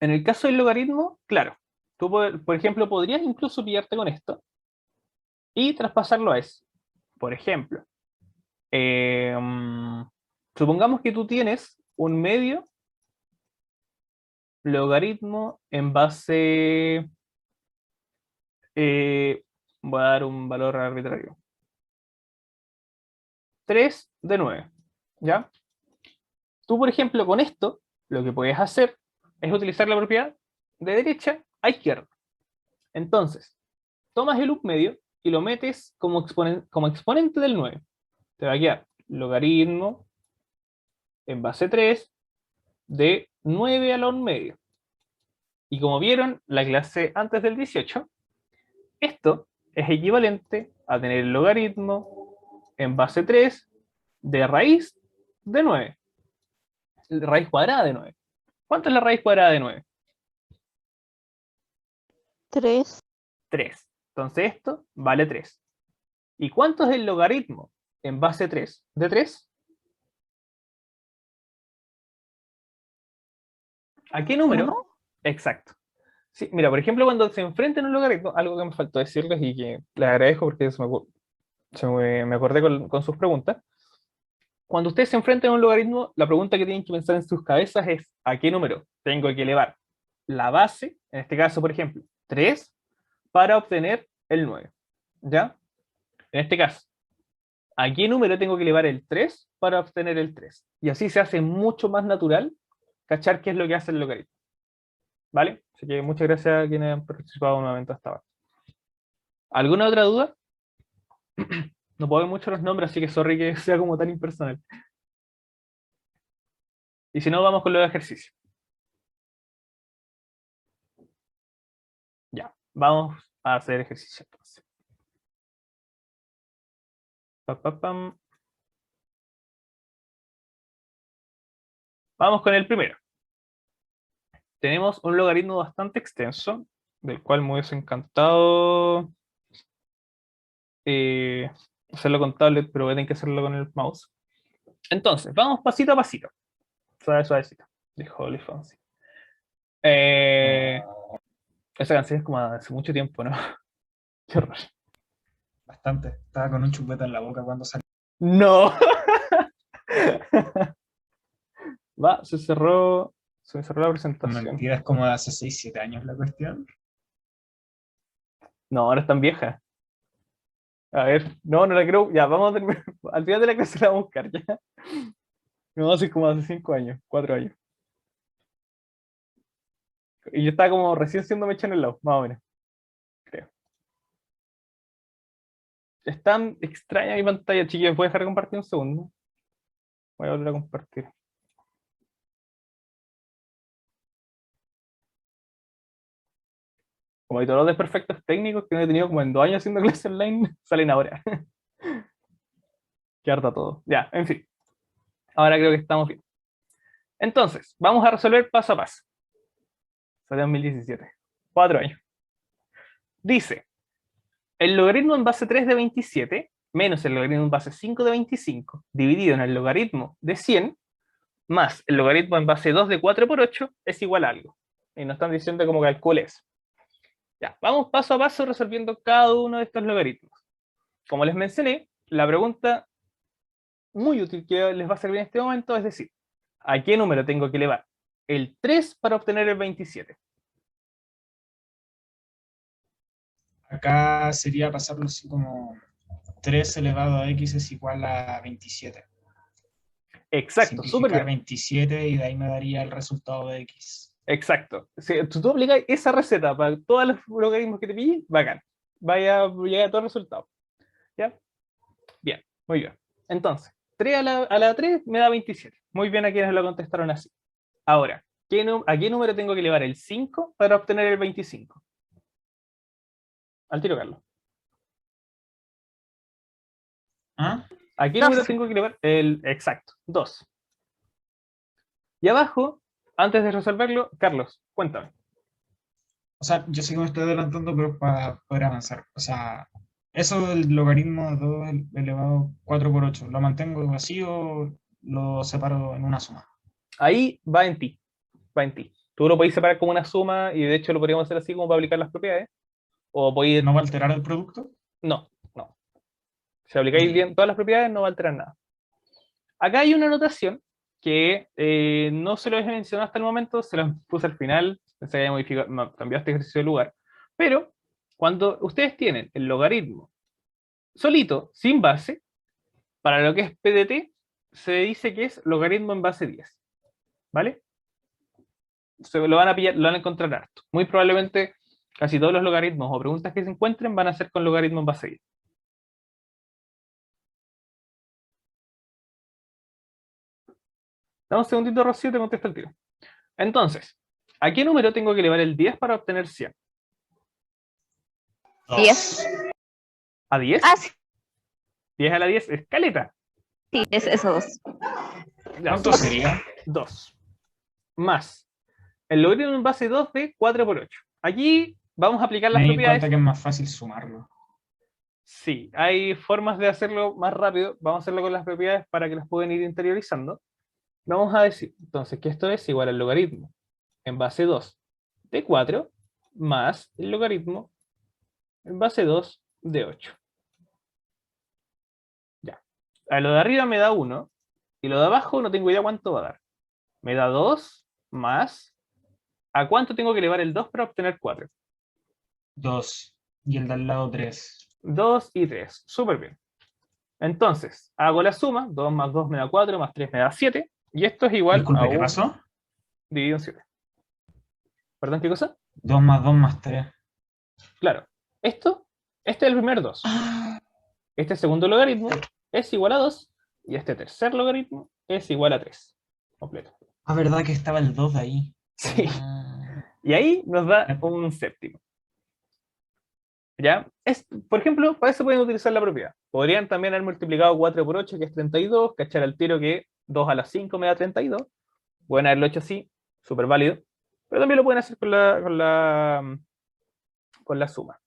En el caso del logaritmo, claro, tú, por ejemplo, podrías incluso pillarte con esto y traspasarlo a eso. Por ejemplo, eh, mm, supongamos que tú tienes un medio logaritmo en base, voy a dar un valor arbitrario, 3 de 9, ¿ya? Tú, por ejemplo, con esto, lo que puedes hacer es utilizar la propiedad de derecha a izquierda. Entonces, tomas el medio y lo metes como exponente del 9. Te va a quedar logaritmo en base 3 de 9 a la 1 medio. Y como vieron la clase antes del 18, esto es equivalente a tener el logaritmo en base 3 de raíz de 9. Raíz cuadrada de 9. ¿Cuánto es la raíz cuadrada de 9? 3, 3. Entonces esto vale 3. ¿Y cuánto es el logaritmo en base 3 de 3? ¿A qué número? 1. Exacto. Sí, mira, por ejemplo, cuando se enfrentan a un logaritmo, algo que me faltó decirles y que les agradezco porque me acordé con sus preguntas. Cuando ustedes se enfrentan a un logaritmo, la pregunta que tienen que pensar en sus cabezas es ¿a qué número tengo que elevar la base, en este caso, por ejemplo, 3, para obtener el 9? ¿Ya? En este caso, ¿a qué número tengo que elevar el 3 para obtener el 3? Y así se hace mucho más natural cachar qué es lo que hace el logaritmo. ¿Vale? Así que muchas gracias a quienes han participado nuevamente hasta ahora. ¿Alguna otra duda? No puedo ver mucho los nombres, así que sorry que sea como tan impersonal. Y si no, vamos con los ejercicios. Ya, vamos a hacer ejercicio entonces. Pam. Vamos con el primero. Tenemos un logaritmo bastante extenso, del cual me hubiese encantado hacerlo con tablet, pero voy a tener que hacerlo con el mouse. Entonces, vamos pasito a pasito. Suavecito. de Holy Fancy. Esa canción es como hace mucho tiempo, ¿no? Qué horror. Bastante. Estaba con un chupete en la boca cuando salió. ¡No! Va, se me cerró la presentación. Mentira, es como de hace 6, 7 años la cuestión. No, ahora es tan vieja. A ver, no la creo. Ya, vamos a terminar. Al final de la clase la vamos a buscar, ya. No, hace como hace 5 años, 4 años. Y yo estaba como recién siendo mecha en el lado, más o menos. Creo. Es tan extraña mi pantalla, chiquillos. ¿Voy a dejar de compartir un segundo? Voy a volver a compartir. Como hay todos los desperfectos técnicos que no he tenido como en 2 años haciendo clases online, salen ahora. Qué harta todo. Ya, en fin. Ahora creo que estamos bien. Entonces, vamos a resolver paso a paso. Salió en 2017. 4 años. Dice, el logaritmo en base 3 de 27 menos el logaritmo en base 5 de 25 dividido en el logaritmo de 100 más el logaritmo en base 2 de 4 por 8 es igual a algo. Y nos están diciendo cómo calcules. Ya, vamos paso a paso resolviendo cada uno de estos logaritmos. Como les mencioné, la pregunta muy útil que les va a servir en este momento es decir, ¿a qué número tengo que elevar el 3 para obtener el 27? Acá sería pasarlo así como 3 elevado a x es igual a 27. Exacto, súper Simplificar bien. 27 y de ahí me daría el resultado de x. Exacto. Si tú aplicas esa receta para todos los logaritmos que te pilles, bacán. Vaya a llegar a todo el resultado. ¿Ya? Bien, muy bien. Entonces, 3 a la 3 me da 27. Muy bien a quienes lo contestaron así. Ahora, ¿a qué número tengo que elevar el 5 para obtener el 25? Al tiro, Carlos. ¿Ah? ¿A qué 2. número tengo que elevar el exacto? 2. Y abajo, antes de resolverlo, Carlos, cuéntame. O sea, yo sé que me estoy adelantando, pero para poder avanzar. O sea, eso del logaritmo de 2 elevado a 4 por 8, ¿lo mantengo así o lo separo en una suma? Ahí va en ti. Va en ti. Tú lo podéis separar como una suma y de hecho lo podríamos hacer así como para aplicar las propiedades. O podéis... ¿No va a alterar el producto? No, no. Si aplicáis Ya. bien todas las propiedades, no va a alterar nada. Acá hay una anotación que no se lo he mencionado hasta el momento, se lo puse al final, se había modificado, no, cambió este ejercicio de lugar. Pero cuando ustedes tienen el logaritmo solito, sin base, para lo que es PDT, se dice que es logaritmo en base 10. ¿Vale? Se lo van a pillar, lo van a encontrar harto. Muy probablemente casi todos los logaritmos o preguntas que se encuentren van a ser con logaritmo en base 10. Dame un segundito, Rocío, te contesto el tiro. Entonces, ¿a qué número tengo que elevar el 10 para obtener 100? 10. ¿A 10? Ah, sí, 10 a la 10 es caleta. es eso 2. Ya, ¿Cuánto sería? 2. Más el logaritmo en base 2 de 4 por 8. Aquí vamos a aplicar las Me di propiedades. cuenta que es más fácil sumarlo. Sí, hay formas de hacerlo más rápido. Vamos a hacerlo con las propiedades para que las puedan ir interiorizando. Vamos a decir entonces que esto es igual al logaritmo en base 2 de 4 más el logaritmo en base 2 de 8. Ya. A lo de arriba me da 1 y lo de abajo no tengo idea cuánto va a dar. Me da 2 más... ¿A cuánto tengo que elevar el 2 para obtener 4? 2. Y el de al lado 3. 2 y 3. Súper bien. Entonces, hago la suma. 2 más 2 me da 4, más 3 me da 7. Y esto es igual a Disculpe, ¿qué 1 pasó? dividido en 7. ¿Perdón, qué cosa? 2 más 2 más 3. Claro. Este es el primer 2. Este segundo logaritmo es igual a 2. Y este tercer logaritmo es igual a 3. Completo. Ah, verdad que estaba el 2 de ahí. Sí. Ah. Y ahí nos da un séptimo. ¿Ya? Por ejemplo, para eso pueden utilizar la propiedad. Podrían también haber multiplicado 4 por 8, que es 32, cachar al tiro que 2 a la 5 me da 32. Pueden haberlo hecho así, súper válido. Pero también lo pueden hacer con la suma.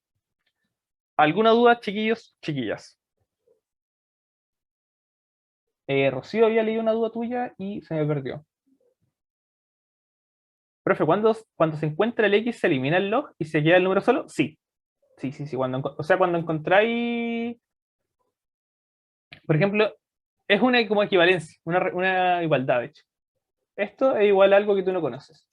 ¿Alguna duda, chiquillos, chiquillas? Rocío había leído una duda tuya y se me perdió. Profe, cuando se encuentra el X se elimina el log y se queda el número solo? Sí. Sí, sí, sí. Cuando encontráis, por ejemplo, es una como equivalencia, una igualdad, de hecho. Esto es igual a algo que tú no conoces.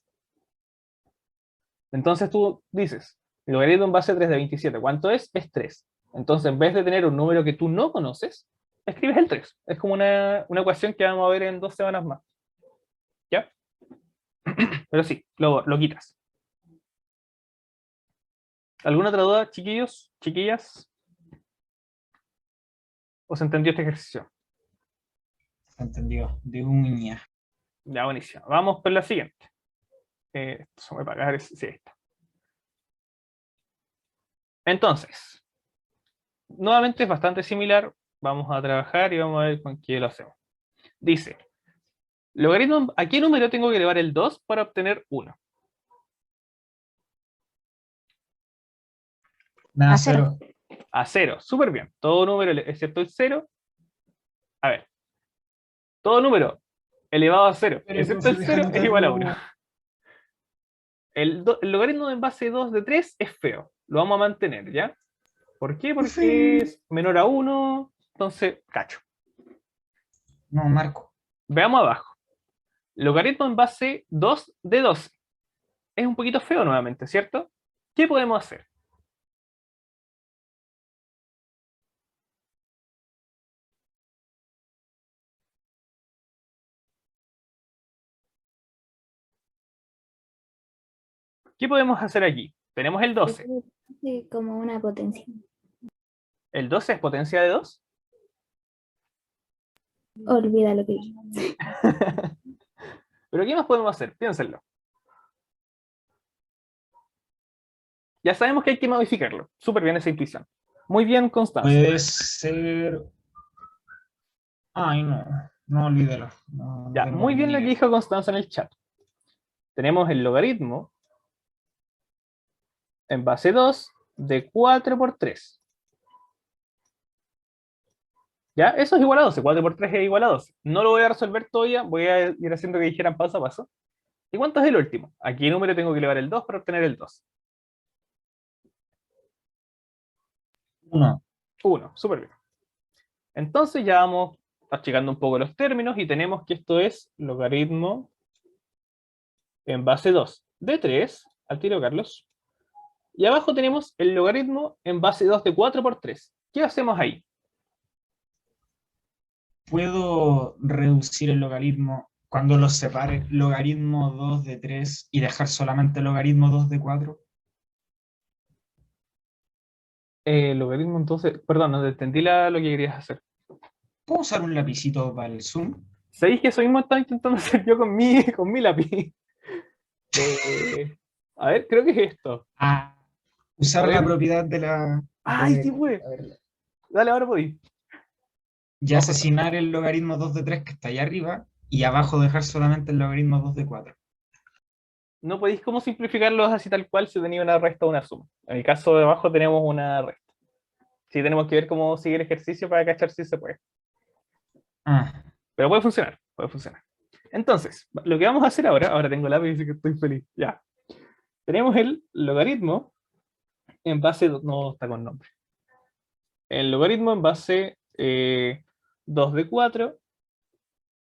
Entonces tú dices, el logaritmo en base a 3 de 27, ¿cuánto es? Es 3. Entonces, en vez de tener un número que tú no conoces, escribes el 3. Es como una ecuación que vamos a ver en 2 semanas más. ¿Ya? Pero sí, lo quitas. ¿Alguna otra duda, chiquillos, chiquillas? ¿O se entendió este ejercicio? Entendido, de uña. Ya, buenísimo. Vamos por la siguiente. Esto se me va a pagar, sí, esta. Entonces, nuevamente es bastante similar. Vamos a trabajar y vamos a ver con qué lo hacemos. Dice, logaritmo, ¿a qué número tengo que elevar el 2 para obtener 1? Nada, A cero. cero. A 0, súper bien. Todo número excepto el 0. A ver, todo número elevado a 0, Pero, excepto profe, el deja 0, es igual a 1. anotarlo. El logaritmo en base 2 de 3 es feo. Lo vamos a mantener, ¿ya? ¿Por qué? Porque Profe. es menor a 1. Entonces, cacho. No, Marco. Veamos abajo. Logaritmo en base 2 de 12. Es un poquito feo nuevamente, ¿cierto? ¿Qué podemos hacer? ¿Qué podemos hacer aquí? Tenemos el 12. Sí, como una potencia. ¿El 12 es potencia de 2? Olvida lo que dije. ¿Pero qué más podemos hacer? Piénsenlo. Ya sabemos que hay que modificarlo. Súper bien esa intuición. Muy bien, Constanza. Puede ser. Ay, no. No, olvídalo. No, no Ya, tengo muy bien ni lo que idea. dijo Constanza en el chat. Tenemos el logaritmo en base 2 de 4 por 3. ¿Ya? Eso es igual a 12. 4 por 3 es igual a 12. No lo voy a resolver todavía. Voy a ir haciendo que dijeran paso a paso. ¿Y cuánto es el último? ¿A qué número tengo que elevar el 2 para obtener el 2? Uno. 1. Súper bien. Entonces ya vamos achicando un poco los términos y tenemos que esto es logaritmo en base 2 de 3. Al tiro, Carlos. Y abajo tenemos el logaritmo en base 2 de 4 por 3. ¿Qué hacemos ahí? ¿Puedo reducir el logaritmo cuando los separe? Logaritmo 2 de 3 y dejar solamente logaritmo 2 de 4. Logaritmo entonces, perdón, no entendí lo que querías hacer. ¿Puedo usar un lapicito para el zoom? ¿Sabéis que eso mismo estaba intentando hacer yo con mi lápiz? Eh, a ver, creo que es esto. Ah, A usar la ver. propiedad de la. ¡Ay, sí fue! A ver, Dale, ahora podí. y Vamos por asesinar el logaritmo 2 de 3 que está allá arriba y abajo dejar solamente el logaritmo 2 de 4. no podéis cómo simplificarlos así tal cual si tenía una resta o una suma. En el caso de abajo tenemos una resta. Sí, tenemos que ver cómo sigue el ejercicio para cachar si se puede. Ah, Pero puede funcionar, puede funcionar. Entonces, lo que vamos a hacer ahora tengo lápiz y dice que estoy feliz. Ya. Tenemos el logaritmo en base, no está con nombre. El logaritmo en base 2 de 4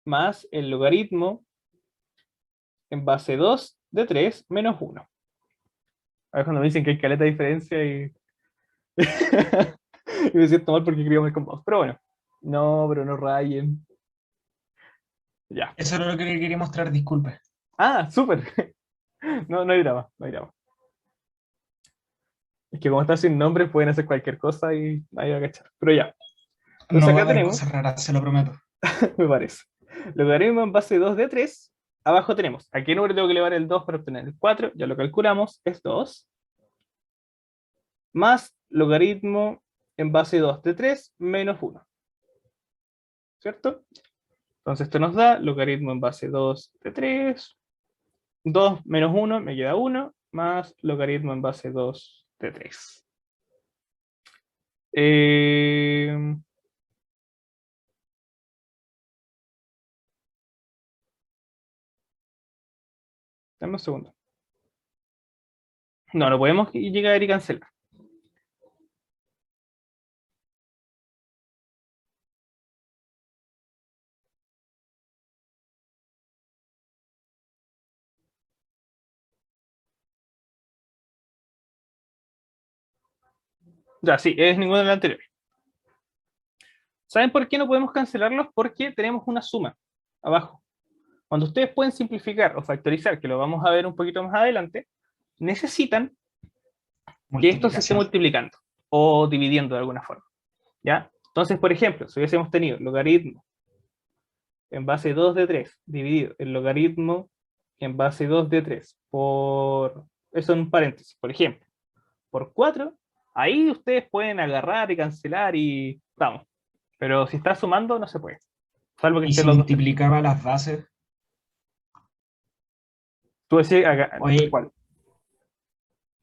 más el logaritmo en base 2 de 3 menos 1. A ver cuando me dicen que hay caleta de diferencia y, y me siento mal porque escribo mal con vos. Pero bueno, no, pero no rayen. Ya. eso era lo que quería mostrar, disculpe. Ah, súper. No, no hay drama, no hay drama. Es que como está sin nombre pueden hacer cualquier cosa y nadie va a cachar. Pero ya. Entonces No va a acá haber tenemos, cosas raras, se lo prometo. me parece. Logaritmo en base 2 de 3. Abajo tenemos, ¿a qué número tengo que elevar el 2 para obtener el 4? Ya lo calculamos, es 2. Más logaritmo en base 2 de 3 menos 1. ¿Cierto? Entonces esto nos da logaritmo en base 2 de 3. 2 menos 1, me queda 1. Más logaritmo en base 2 de 3. Dame un segundo. No, no podemos llegar y cancelar. Ya, sí, es ninguno de los anteriores. ¿Saben por qué no podemos cancelarlos? Porque tenemos una suma abajo. Cuando ustedes pueden simplificar o factorizar, que lo vamos a ver un poquito más adelante, necesitan que esto se esté Multiplicación. multiplicando o dividiendo de alguna forma. ¿Ya? Entonces, por ejemplo, si hubiésemos tenido logaritmo en base 2 de 3 dividido el logaritmo en base 2 de 3 por, eso en un paréntesis, por ejemplo, por 4, ahí ustedes pueden agarrar y cancelar y vamos. Pero si está sumando, no se puede. Salvo que Y estén si los dos. multiplicaba las bases, Tú decís, acá, oye, ¿cuál?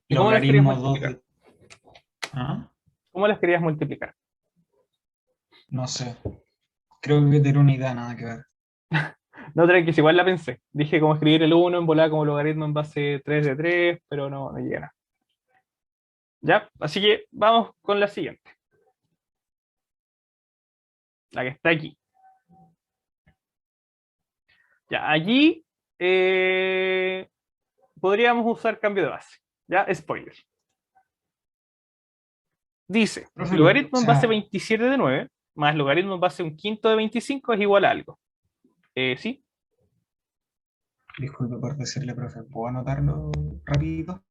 ¿Y cómo las querías logaritmo 2 multiplicar? de... ¿Ah? ¿Cómo las querías multiplicar? No sé. Creo que tiene una idea, nada que ver. No, tranquilo, igual la pensé. Dije cómo escribir el 1 en volada como logaritmo en base 3 de 3, pero no llega nada. ¿Ya? Así que vamos con la siguiente. La que está aquí. Ya, allí podríamos usar cambio de base. ¿Ya? Spoiler. Dice, Profe, o logaritmo en base sea, 27 de 9 más logaritmo en base un quinto de 25 es igual a algo. ¿Sí? disculpe por decirle, profe, ¿puedo anotarlo rápido?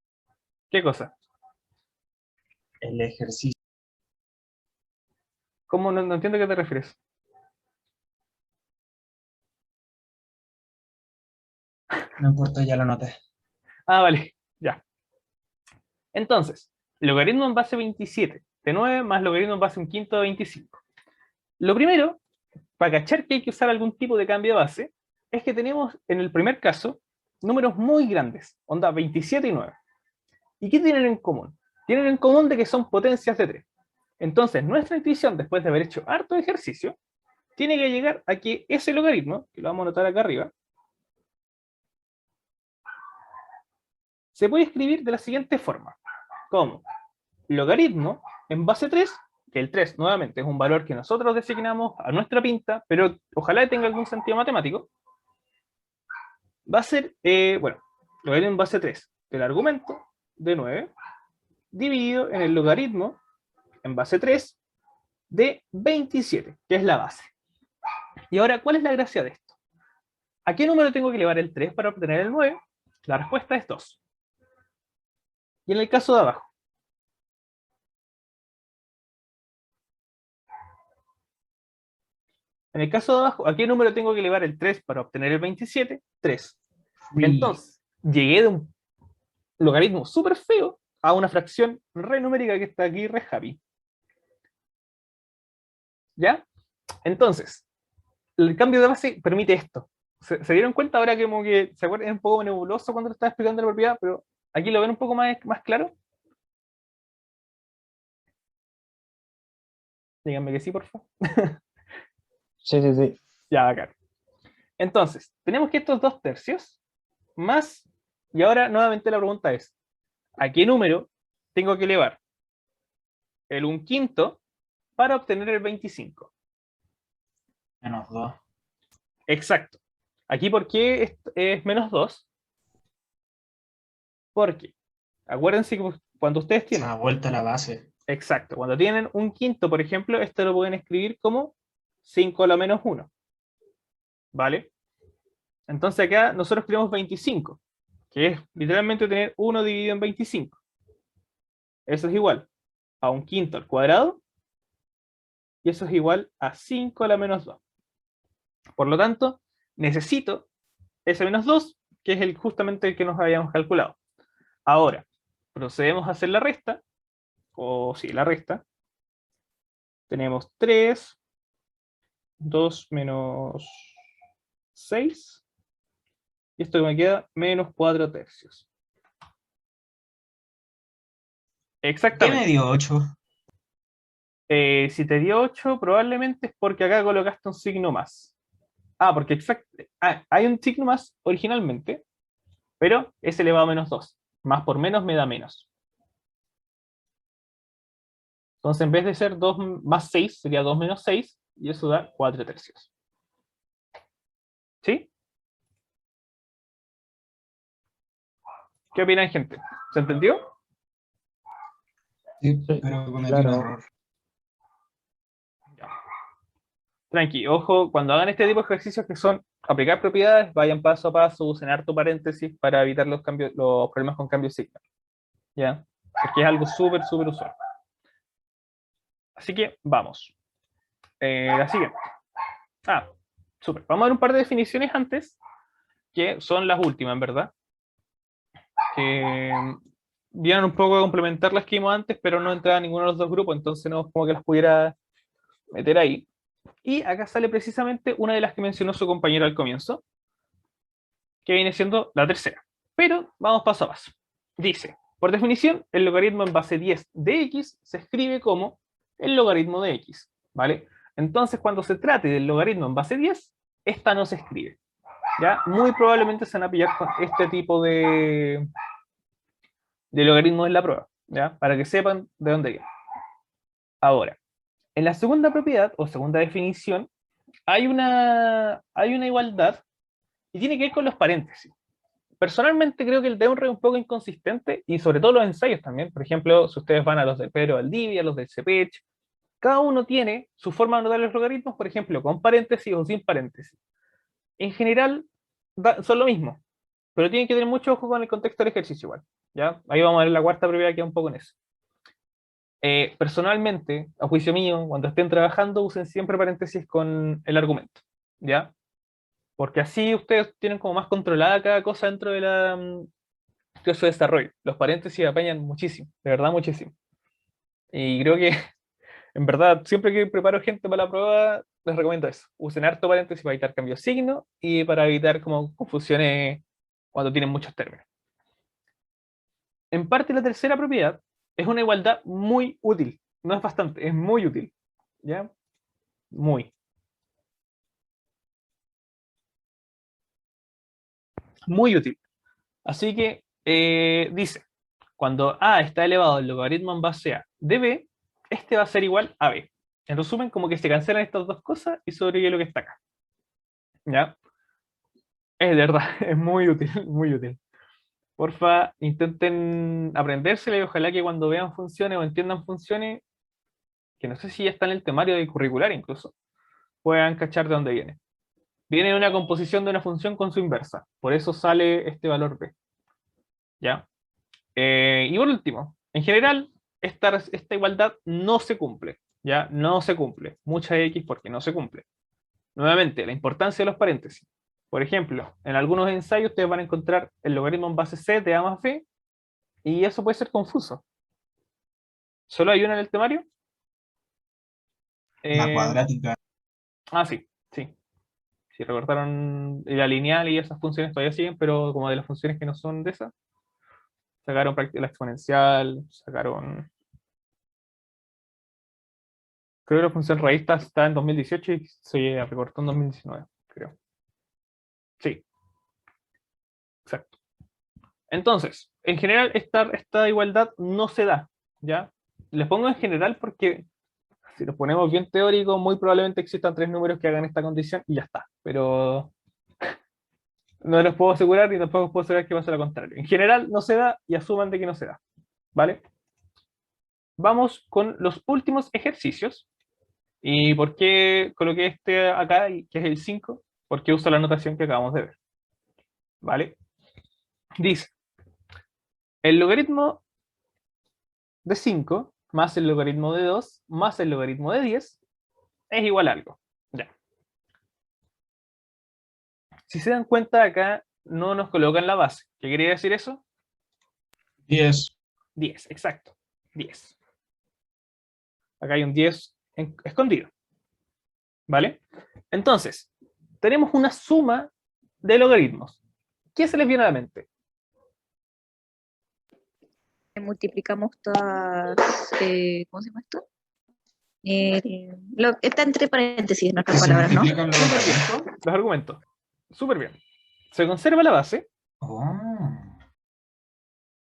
¿Qué cosa? El ejercicio. ¿Cómo? No entiendo a qué te refieres. No importa, ya lo anoté. Ah, vale, ya. Entonces, logaritmo en base 27 de 9 más logaritmo en base un quinto de 25. Lo primero, para cachar que hay que usar algún tipo de cambio de base, es que tenemos en el primer caso números muy grandes, onda 27 y 9. ¿Y qué tienen en común? Tienen en común de que son potencias de 3. Entonces, nuestra intuición, después de haber hecho harto ejercicio, tiene que llegar a que ese logaritmo, que lo vamos a anotar acá arriba, se puede escribir de la siguiente forma, como logaritmo en base 3, que el 3 nuevamente es un valor que nosotros designamos a nuestra pinta, pero ojalá tenga algún sentido matemático, va a ser, bueno, logaritmo en base 3 del argumento de 9 dividido en el logaritmo en base 3 de 27, que es la base. Y ahora, ¿cuál es la gracia de esto? ¿A qué número tengo que elevar el 3 para obtener el 9? La respuesta es 2. Y en el caso de abajo, ¿a qué número tengo que elevar el 3 para obtener el 27? 3. Uy, Entonces, llegué de un logaritmo súper feo a una fracción re numérica que está aquí, re happy. ¿Ya? Entonces, el cambio de base permite esto. ¿Se dieron cuenta ahora que como que se acuerdan? Es un poco nebuloso cuando lo estaba explicando la propiedad, pero aquí lo ven un poco más claro? Díganme que sí, por favor. Sí, sí, sí. Ya, acá. Entonces, tenemos que estos 2 tercios más, y ahora nuevamente la pregunta es, ¿a qué número tengo que elevar el 1/5 para obtener el 25? menos 2. Exacto. Aquí, ¿por qué es menos 2? Porque, acuérdense que cuando ustedes Se tienen, ha vuelto a la base. exacto, cuando tienen 1/5, por ejemplo, esto lo pueden escribir como 5 a la menos 1. ¿Vale? Entonces acá nosotros queremos 25, que es literalmente tener 1 dividido en 25. Eso es igual a 1/5 al cuadrado, y eso es igual a 5 a la menos 2. Por lo tanto, necesito ese menos 2, que es justamente el que nos habíamos calculado. Ahora, procedemos a hacer la resta, o sí, la resta. Tenemos 3, 2 menos 6, y esto que me queda, menos 4 tercios. ¿Qué Exactamente. me dio 8? Si te dio 8, probablemente es porque acá colocaste un signo más. Porque hay un signo más originalmente, pero es elevado a menos 2. Más por menos me da menos. Entonces, en vez de ser 2 más 6, sería 2 menos 6, y eso da 4 tercios. ¿Sí? ¿Qué opinan, gente? ¿Se entendió? Sí, Sí, pero cometí claro. un error. Ya. Tranqui, ojo, cuando hagan este tipo de ejercicios que son aplicar propiedades, vayan paso a paso, usen harto paréntesis para evitar los problemas con cambio de signo. ¿Ya? Porque es algo súper, súper usual. Así que vamos. La siguiente. Súper. Vamos a ver un par de definiciones antes, que son las últimas, en verdad. Que vienen un poco a complementar las que vimos antes, pero no entraba ninguno de los dos grupos, entonces no es como que las pudiera meter ahí. Y acá sale precisamente una de las que mencionó su compañero al comienzo, que viene siendo la tercera. Pero vamos paso a paso. Dice, por definición, el logaritmo en base 10 de x se escribe como el logaritmo de x, ¿vale? Entonces, cuando se trate del logaritmo en base 10, esta no se escribe, ¿ya? Muy probablemente se van a pillar con este tipo de logaritmos en la prueba, ¿ya? Para que sepan de dónde viene. Ahora, en la segunda propiedad, o segunda definición, hay una igualdad y tiene que ver con los paréntesis. Personalmente creo que el de Unre es un poco inconsistente y sobre todo los ensayos también. Por ejemplo, si ustedes van a los de Pedro Valdivia, los del CPECH, cada uno tiene su forma de anotar los logaritmos, por ejemplo, con paréntesis o sin paréntesis. En general, son lo mismo, pero tienen que tener mucho ojo con el contexto del ejercicio igual. ¿Ya? Ahí vamos a ver la cuarta propiedad que es un poco en eso. Personalmente, a juicio mío, cuando estén trabajando, usen siempre paréntesis con el argumento. ¿Ya? Porque así ustedes tienen como más controlada cada cosa dentro de su desarrollo. Los paréntesis apañan muchísimo, de verdad muchísimo. Y creo que, en verdad, siempre que preparo gente para la prueba, les recomiendo eso. Usen harto paréntesis para evitar cambios de signo y para evitar como confusiones cuando tienen muchos términos. En parte, la tercera propiedad es una igualdad muy útil. No es bastante, es muy útil. ¿Ya? Muy. Muy útil. Así que dice, cuando A está elevado al logaritmo en base a de B, este va a ser igual a B. En resumen, como que se cancelan estas dos cosas y sobrevive lo que está acá. ¿Ya? Es de verdad, es muy útil, muy útil. Porfa, intenten aprendérsela y ojalá que cuando vean funciones o entiendan funciones, que no sé si ya está en el temario de curricular incluso, puedan cachar de dónde viene. Viene de una composición de una función con su inversa. Por eso sale este valor B. ¿Ya? Y por último, en general, esta igualdad no se cumple, ¿ya? No se cumple. Mucha X porque no se cumple. Nuevamente, la importancia de los paréntesis. Por ejemplo, en algunos ensayos ustedes van a encontrar el logaritmo en base C de A más B, y eso puede ser confuso. ¿Solo hay una en el temario? La cuadrática. Sí, sí. Si recortaron la lineal y esas funciones todavía siguen, pero como de las funciones que no son de esas, sacaron la exponencial, sacaron... Creo que la función raíz está en 2018 y se recortó en 2019, creo. Sí. Exacto. Entonces, en general, esta igualdad no se da, ¿ya? Les pongo en general porque si nos ponemos bien teóricos, muy probablemente existan 3 números que hagan esta condición y ya está. Pero no les puedo asegurar y tampoco puedo asegurar que pase lo contrario. En general, no se da y asuman de que no se da, ¿vale? Vamos con los últimos ejercicios. ¿Y por qué coloqué este acá, que es el 5? Porque uso la notación que acabamos de ver. ¿Vale? Dice, el logaritmo de 5 más el logaritmo de 2 más el logaritmo de 10 es igual a algo. Ya. Si se dan cuenta, acá no nos colocan la base. ¿Qué quería decir eso? 10. 10, exacto. 10. Acá hay un 10 escondido. ¿Vale? Entonces, tenemos una suma de logaritmos. ¿Qué se les viene a la mente? Multiplicamos todas, ¿cómo se llama esto? Está entre paréntesis en otras Que se palabras, ¿no? multiplican los argumentos. Los argumentos. Súper bien. Se conserva la base. Oh.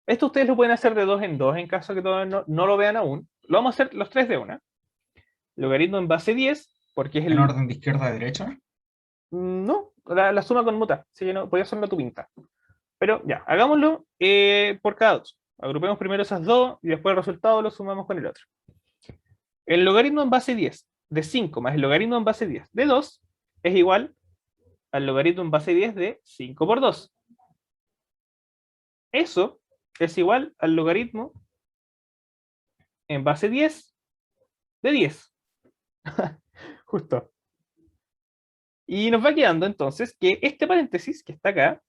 Esto ustedes lo pueden hacer de 2 en 2 en caso que todavía no lo vean aún. Lo vamos a hacer los tres de una. Logaritmo en base 10, porque es el... En orden de izquierda a derecha. No, la suma conmuta, así que no, podía hacerlo a tu pinta. Pero ya, hagámoslo por cada dos. Agrupemos primero esas dos y después el resultado lo sumamos con el otro. El logaritmo en base 10 de 5 más el logaritmo en base 10 de 2 es igual al logaritmo en base 10 de 5 por 2. Eso es igual al logaritmo en base 10 de 10. Justo. Y nos va quedando entonces que este paréntesis que está acá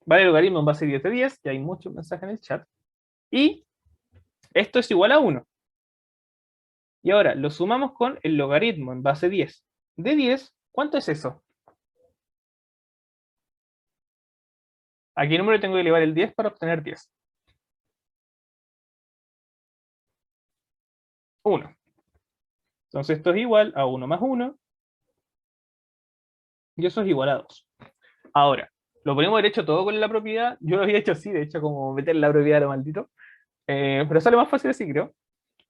vale el logaritmo en base 10 de 10, que hay muchos mensajes en el chat, y esto es igual a 1. Y ahora lo sumamos con el logaritmo en base 10 de 10. ¿Cuánto es eso? ¿A qué número tengo que elevar el 10 para obtener 10? 1. Entonces esto es igual a 1 más 1. Y eso es igual a 2. Ahora, lo ponemos derecho todo con la propiedad. Yo lo había hecho así, de hecho, como meter la propiedad a lo maldito. Pero sale más fácil así, creo.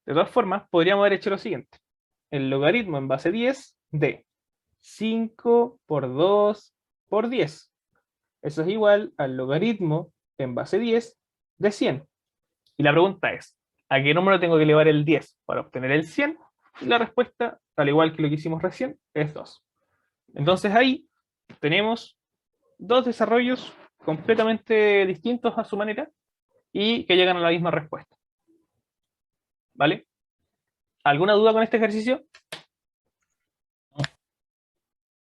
De todas formas, podríamos haber hecho lo siguiente. El logaritmo en base 10 de 5 por 2 por 10. Eso es igual al logaritmo en base 10 de 100. Y la pregunta es, ¿a qué número tengo que elevar el 10 para obtener el 100? Y la respuesta, al igual que lo que hicimos recién, es 2. Entonces ahí tenemos dos desarrollos completamente distintos a su manera y que llegan a la misma respuesta. ¿Vale? ¿Alguna duda con este ejercicio?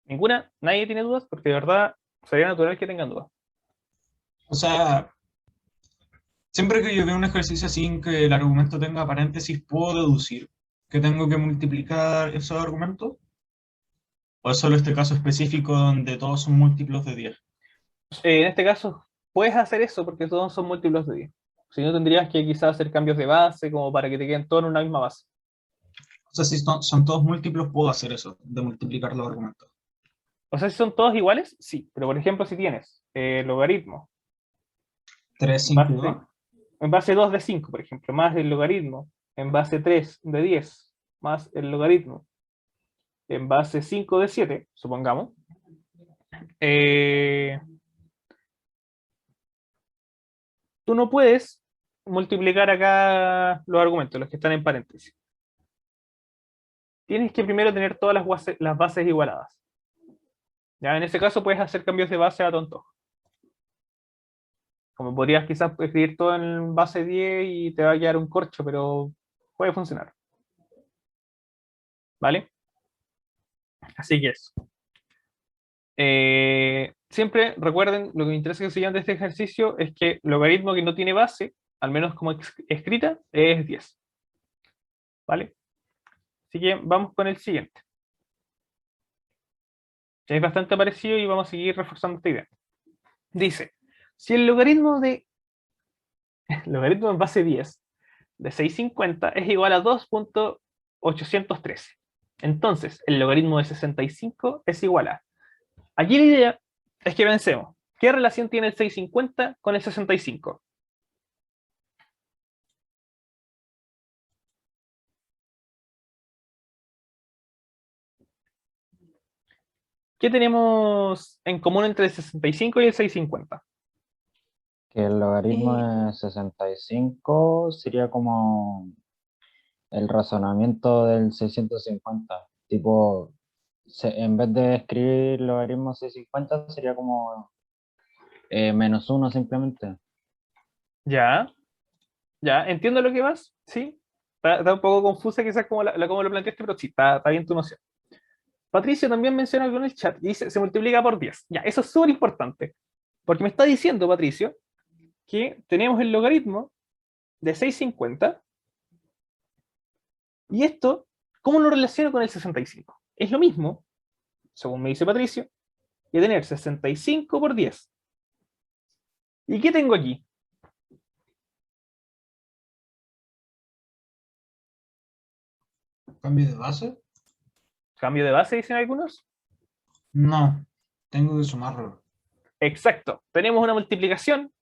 ¿Ninguna? ¿Nadie tiene dudas? Porque de verdad sería natural que tengan dudas. O sea, siempre que yo veo un ejercicio así en que el argumento tenga paréntesis, ¿puedo deducir que tengo que multiplicar esos argumentos? ¿O es solo este caso específico donde todos son múltiplos de 10? En este caso, puedes hacer eso porque todos son múltiplos de 10. Si no, tendrías que quizás hacer cambios de base como para que te queden todos en una misma base. O sea, si son todos múltiplos, puedo hacer eso, de multiplicar los argumentos. O sea, si son todos iguales, sí. Pero por ejemplo, si tienes logaritmo 3, 5 y 2. en base 2 de 5, por ejemplo, más el logaritmo en base 3 de 10, más el logaritmo en base 5 de 7, supongamos, tú no puedes multiplicar acá los argumentos, los que están en paréntesis. Tienes que primero tener todas las bases igualadas. Ya en ese caso puedes hacer cambios de base a tonto. Como podrías quizás escribir todo en base 10 y te va a quedar un corcho, pero puede funcionar. ¿Vale? Así que eso. Siempre recuerden, lo que me interesa que se llame de este ejercicio es que logaritmo que no tiene base, al menos como escrita, es 10. ¿Vale? Así que vamos con el siguiente. Es bastante parecido y vamos a seguir reforzando esta idea. Dice, si el logaritmo en base 10 de 650 es igual a 2.813, entonces el logaritmo de 65 es igual a... Aquí la idea es que pensemos, ¿qué relación tiene el 650 con el 65? ¿Qué tenemos en común entre el 65 y el 650? Que el logaritmo de 65 sería como el razonamiento del 650. Tipo, en vez de escribir logaritmo 650 sería como menos 1 simplemente. Ya, entiendo lo que vas, ¿sí? Está un poco confusa quizás como como lo planteaste, pero sí, está bien tu noción. Patricio también menciona algo en el chat y dice, se multiplica por 10. Ya, eso es súper importante, porque me está diciendo, Patricio, que tenemos el logaritmo de 650 y esto, ¿cómo lo relaciono con el 65? Es lo mismo, según me dice Patricio, que tener 65 por 10. ¿Y qué tengo aquí? ¿Cambio de base? ¿Cambio de base, dicen algunos? No, tengo que sumarlo. Exacto, tenemos una multiplicación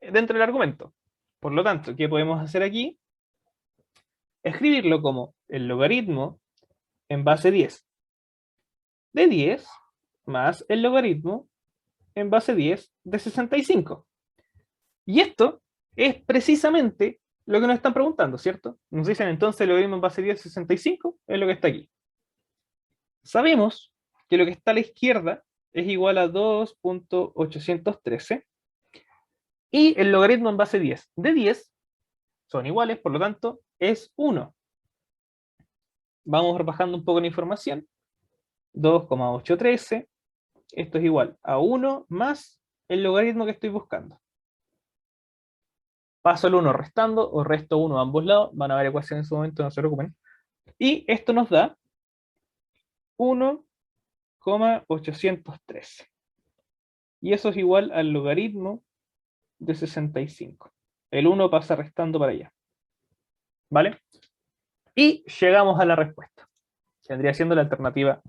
dentro del argumento. Por lo tanto, ¿qué podemos hacer aquí? Escribirlo como el logaritmo en base 10 de 10 más el logaritmo en base 10 de 65. Y esto es precisamente lo que nos están preguntando, ¿cierto? Nos dicen entonces el logaritmo en base 10 de 65 es lo que está aquí. Sabemos que lo que está a la izquierda es igual a 2.813 y el logaritmo en base 10 de 10 son iguales, por lo tanto es 1. Vamos bajando un poco la información. 2,813, esto es igual a 1 más el logaritmo que estoy buscando. Paso el 1 restando, o resto 1 a ambos lados, van a haber ecuaciones en su momento, no se preocupen. Y esto nos da 1,813. Y eso es igual al logaritmo de 65. El 1 pasa restando para allá. ¿Vale? Y llegamos a la respuesta. Vendría siendo la alternativa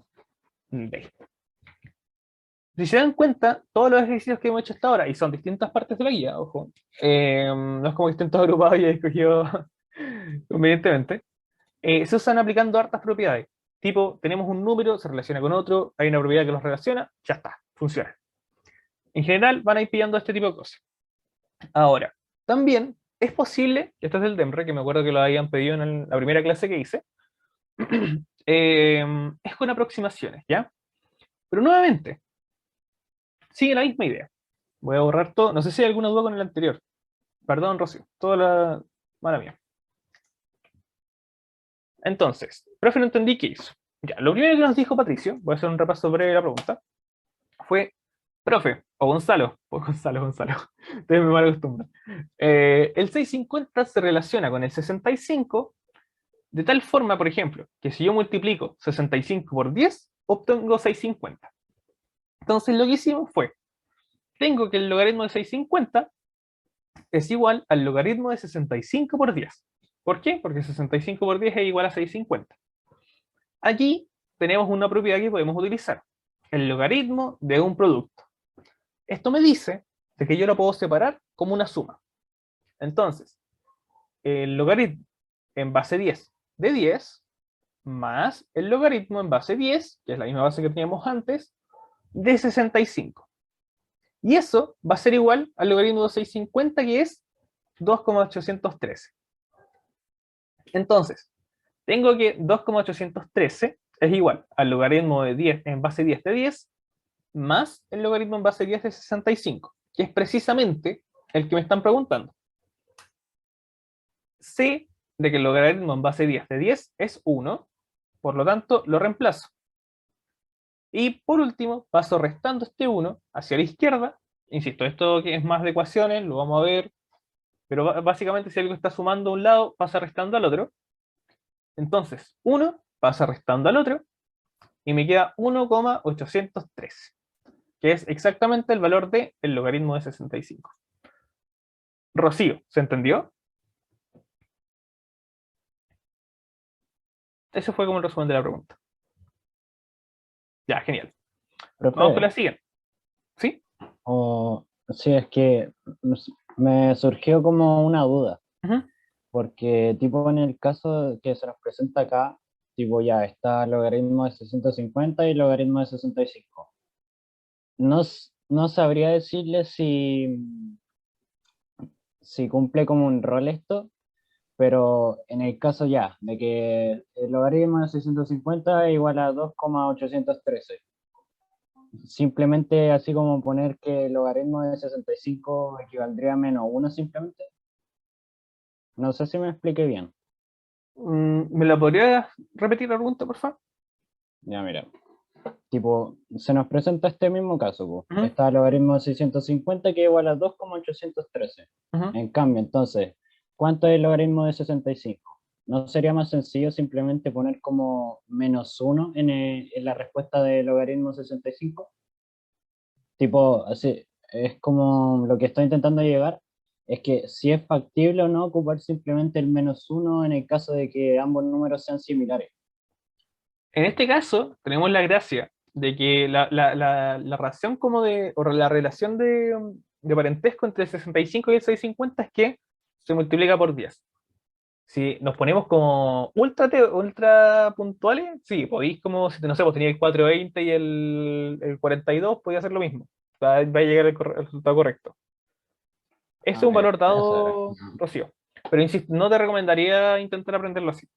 B. Si se dan cuenta, todos los ejercicios que hemos hecho hasta ahora, y son distintas partes de la guía, ojo, no es como que estén todos agrupados y he escogido convenientemente, se usan aplicando hartas propiedades. Tipo, tenemos un número, se relaciona con otro, hay una propiedad que los relaciona, ya está, funciona. En general van a ir pillando este tipo de cosas. Ahora, también es posible, esto es del DEMRE, que me acuerdo que lo habían pedido en la primera clase que hice, es con aproximaciones, ¿ya? Pero nuevamente, sigue la misma idea. Voy a borrar todo, no sé si hay alguna duda con el anterior. Perdón, Rocío, toda la mala mía. Entonces, profe, no entendí qué hizo. Ya, lo primero que nos dijo Patricio, voy a hacer un repaso breve de la pregunta, fue, profe, Gonzalo, ustedes me mal acostumbran. El 650 se relaciona con el 65 de tal forma, por ejemplo, que si yo multiplico 65 por 10, obtengo 650. Entonces lo que hicimos fue, tengo que el logaritmo de 650 es igual al logaritmo de 65 por 10. ¿Por qué? Porque 65 por 10 es igual a 650. Aquí tenemos una propiedad que podemos utilizar, el logaritmo de un producto. Esto me dice de que yo lo puedo separar como una suma. Entonces, el logaritmo en base 10 de 10 más el logaritmo en base 10, que es la misma base que teníamos antes, de 65. Y eso va a ser igual al logaritmo de 650, que es 2,813. Entonces, tengo que 2,813 es igual al logaritmo de 10 en base 10 de 10 más el logaritmo en base 10 de 65, que es precisamente el que me están preguntando. Sé de que el logaritmo en base 10 de 10 es 1, por lo tanto lo reemplazo. Y por último, paso restando este 1 hacia la izquierda. Insisto, esto que es más de ecuaciones, lo vamos a ver, pero básicamente si algo está sumando a un lado, pasa restando al otro. Entonces, 1 pasa restando al otro, y me queda 1,813, que es exactamente el valor del logaritmo de 65. Rocío, ¿se entendió? Eso fue como el resumen de la pregunta. Ya, genial. Profe, Vamos con la siguiente. ¿Sí? sí, es que me surgió como una duda, Ujú. porque tipo en el caso que se nos presenta acá, tipo ya está el logaritmo de 650 y el logaritmo de 65. No sabría decirle si cumple como un rol esto, pero en el caso ya, de que el logaritmo de 650 es igual a 2,813. Simplemente así como poner que el logaritmo de 65 equivaldría a menos 1 simplemente. No sé si me expliqué bien. ¿Me la podrías repetir la pregunta, por favor? Ya, mira. Tipo, se nos presenta este mismo caso, po. Ujú. Está el logaritmo de 650 que es igual a 2,813. Ujú. En cambio, entonces, ¿cuánto es el logaritmo de 65? ¿No sería más sencillo simplemente poner como menos 1 en la respuesta del logaritmo 65? Tipo, así, es como lo que estoy intentando llegar, es que si es factible o no ocupar simplemente el menos 1 en el caso de que ambos números sean similares. En este caso, tenemos la gracia de que la relación como o la relación de parentesco entre el 65 y el 650 es que se multiplica por 10. Si nos ponemos como ultra puntuales, sí, podéis como, si no sé, pues tenía el 420 y el 42, podía hacer lo mismo. Va a llegar el resultado correcto. Este es un valor Ok, eso era. dado, Rocío. Pero insisto, no te recomendaría intentar aprenderlo así,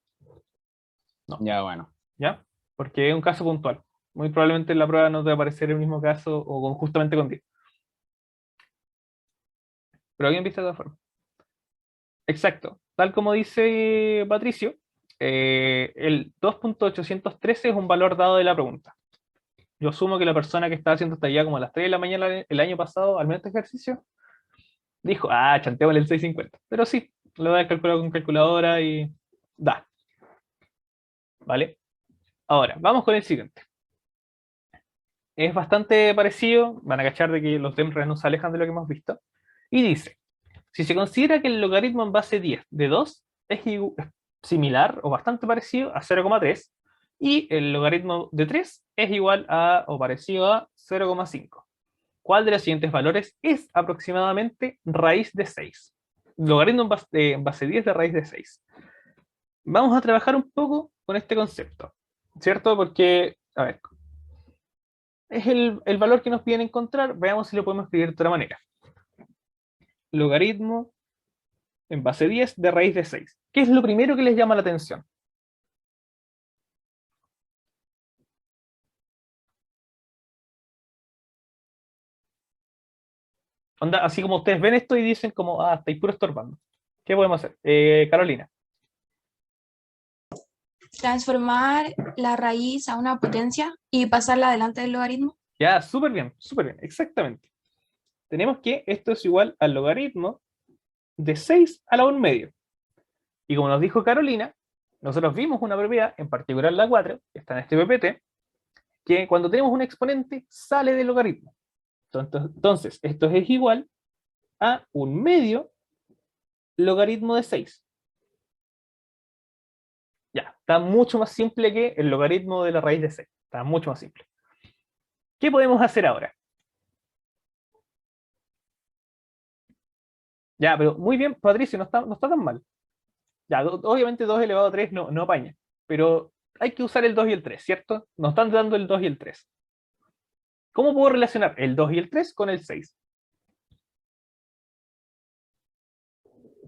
Ya, bueno. ¿ya? Porque es un caso puntual. Muy probablemente en la prueba no te va a aparecer el mismo caso o justamente con 10. Pero bien visto de todas formas. Exacto. Tal como dice Patricio, el 2.813 es un valor dado de la pregunta. Yo asumo que la persona que estaba haciendo hasta allá como a las 3 de la mañana el año pasado, al menos este ejercicio, dijo, chanteémosle el 650. Pero sí, lo voy a calcular con calculadora y da. ¿Vale? Ahora, vamos con el siguiente. Es bastante parecido, van a cachar de que los temas no se alejan de lo que hemos visto. Y dice, si se considera que el logaritmo en base 10 de 2 es similar o bastante parecido a 0,3 y el logaritmo de 3 es igual a o parecido a 0,5. ¿Cuál de los siguientes valores es aproximadamente raíz de 6? Logaritmo en base 10 de raíz de 6. Vamos a trabajar un poco con este concepto, ¿cierto? Porque, a ver, es el valor que nos piden encontrar, veamos si lo podemos escribir de otra manera. Logaritmo en base 10 de raíz de 6. ¿Qué es lo primero que les llama la atención? Onda, así como ustedes ven esto y dicen como, estáis puro estorbando. ¿Qué podemos hacer? Carolina. Transformar la raíz a una potencia y pasarla delante del logaritmo. Ya, súper bien, exactamente. Tenemos que esto es igual al logaritmo de 6 a la 1 medio. Y como nos dijo Carolina, nosotros vimos una propiedad, en particular la 4, que está en este PPT, que cuando tenemos un exponente sale del logaritmo. Entonces, esto es igual a 1 medio logaritmo de 6. Ya, está mucho más simple que el logaritmo de la raíz de 6. Está mucho más simple. ¿Qué podemos hacer ahora? Ya, pero muy bien, Patricio, no está tan mal. Ya, obviamente 2 elevado a 3 no apaña, pero hay que usar el 2 y el 3, ¿cierto? Nos están dando el 2 y el 3. ¿Cómo puedo relacionar el 2 y el 3 con el 6?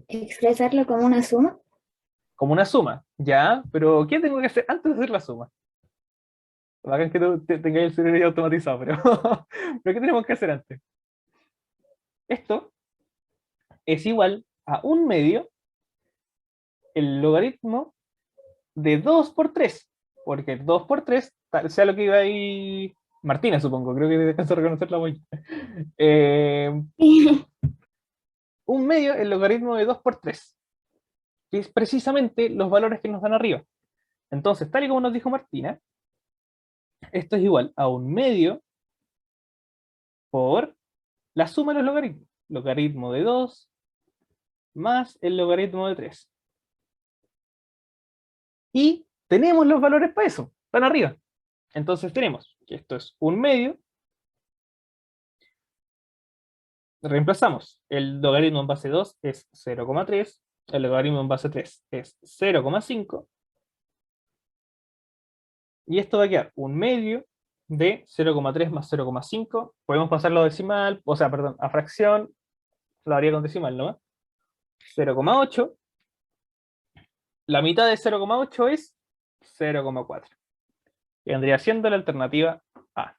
Expresarlo como una suma. Como una suma, ya, pero ¿qué tengo que hacer antes de hacer la suma? Bacán que tú tengáis el cerebro ya automatizado, pero, pero ¿qué tenemos que hacer antes? Esto es igual a 1 medio el logaritmo de 2 por 3, porque 2 por 3, sea lo que iba ahí Martina, supongo, creo que descanso a reconocer la voy. 1 medio el logaritmo de 2 por 3, que es precisamente los valores que nos dan arriba. Entonces, tal y como nos dijo Martina, esto es igual a 1 medio por la suma de los logaritmos. Logaritmo de 2 más el logaritmo de 3. Y tenemos los valores para eso, están arriba. Entonces tenemos que esto es 1 medio. Reemplazamos. El logaritmo en base 2 es 0,3. El logaritmo en base 3 es 0,5. Y esto va a quedar 1 medio de 0,3 más 0,5. Podemos pasarlo a decimal, o sea, perdón, a fracción. Lo haría con decimal, ¿no? 0,8. La mitad de 0,8 es 0,4. Y vendría siendo la alternativa A.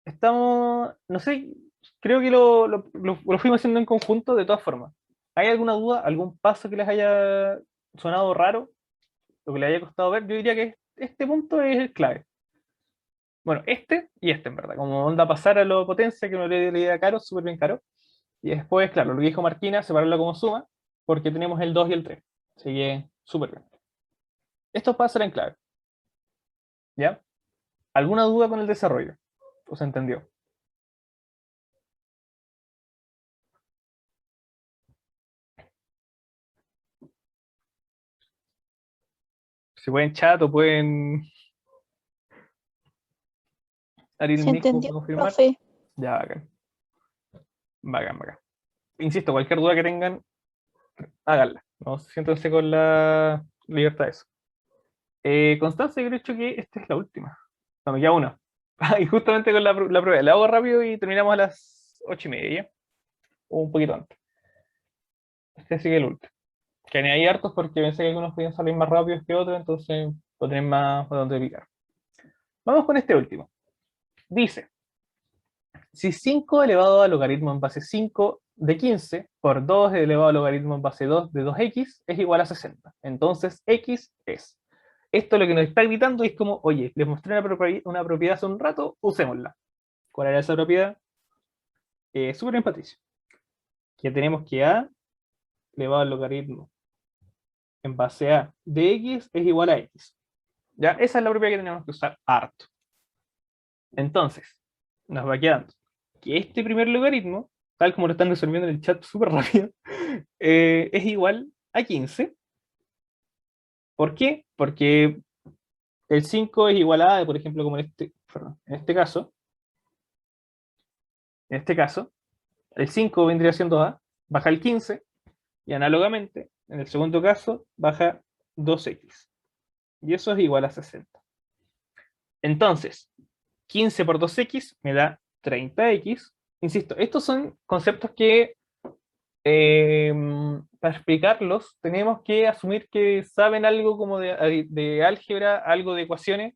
Estamos, no sé, creo que lo fuimos haciendo en conjunto de todas formas. ¿Hay alguna duda, algún paso que les haya sonado raro, lo que les haya costado ver? Yo diría que este punto es el clave. Bueno, este y este, en verdad. Como onda pasar a la potencia, que uno le idea caro, súper bien caro. Y después, claro, lo que dijo Martina, separarlo como suma, porque tenemos el 2 y el 3. Así que, súper bien. Estos pasos eran clave. ¿Ya? ¿Alguna duda con el desarrollo? ¿O se entendió? Si pueden chat o pueden abrir el ¿Se mic, entendió, confirmar. profe? Ya, bacán. Bacán, bacán. insisto, cualquier duda que tengan, háganla. No siéntense con la libertad de eso. Constanza, yo creo que esta es la última. No, me queda una. Y justamente con la prueba. La hago rápido y terminamos a las 8:30, ¿ya? O un poquito antes. Este sigue el último. Que añadí hartos porque pensé que algunos podían salir más rápidos que otros, entonces lo tener más por donde picar. Vamos con este último. Dice, si 5 elevado al logaritmo en base 5 de 15 por 2 elevado al logaritmo en base 2 de 2x es igual a 60. Entonces x es. Esto lo que nos está gritando es como, oye, les mostré una propiedad hace un rato, usémosla. ¿Cuál era esa propiedad? Súper bien, Patricio. Que tenemos que a elevado al logaritmo en base a de x es igual a x. ¿Ya? Esa es la propiedad que tenemos que usar harto. Entonces, nos va quedando que este primer logaritmo, tal como lo están resolviendo en el chat súper rápido, es igual a 15. ¿Por qué? Porque el 5 es igual a, por ejemplo, como en este caso, el 5 vendría siendo a, baja el 15, y análogamente, en el segundo caso, baja 2x. Y eso es igual a 60. Entonces, 15 por 2x me da 30x. Insisto, estos son conceptos que para explicarlos tenemos que asumir que saben algo como de álgebra, algo de ecuaciones,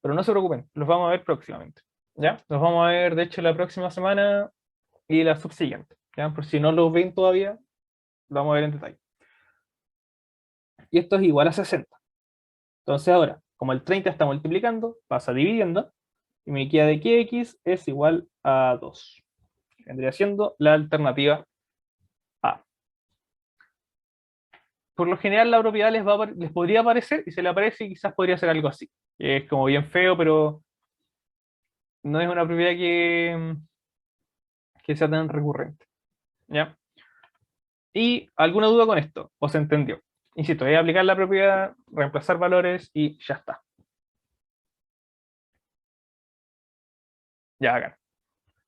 pero no se preocupen, los vamos a ver próximamente. ¿Ya? Los vamos a ver, de hecho, la próxima semana y la subsiguiente. ¿Ya? Por si no los ven todavía, lo vamos a ver en detalle. Y esto es igual a 60. Entonces ahora, como el 30 está multiplicando, pasa dividiendo, y me queda de que x es igual a 2. Vendría siendo la alternativa A. Por lo general la propiedad les podría aparecer, y se le aparece y quizás podría ser algo así. Es como bien feo, pero no es una propiedad que sea tan recurrente. ¿Ya? ¿Y alguna duda con esto? ¿O se entendió? Insisto, voy a aplicar la propiedad, reemplazar valores y ya está. Ya, hagan.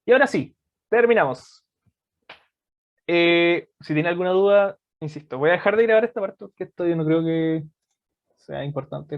Y ahora sí, terminamos. Si tiene alguna duda, insisto, voy a dejar de grabar esta parte porque esto yo no creo que sea importante.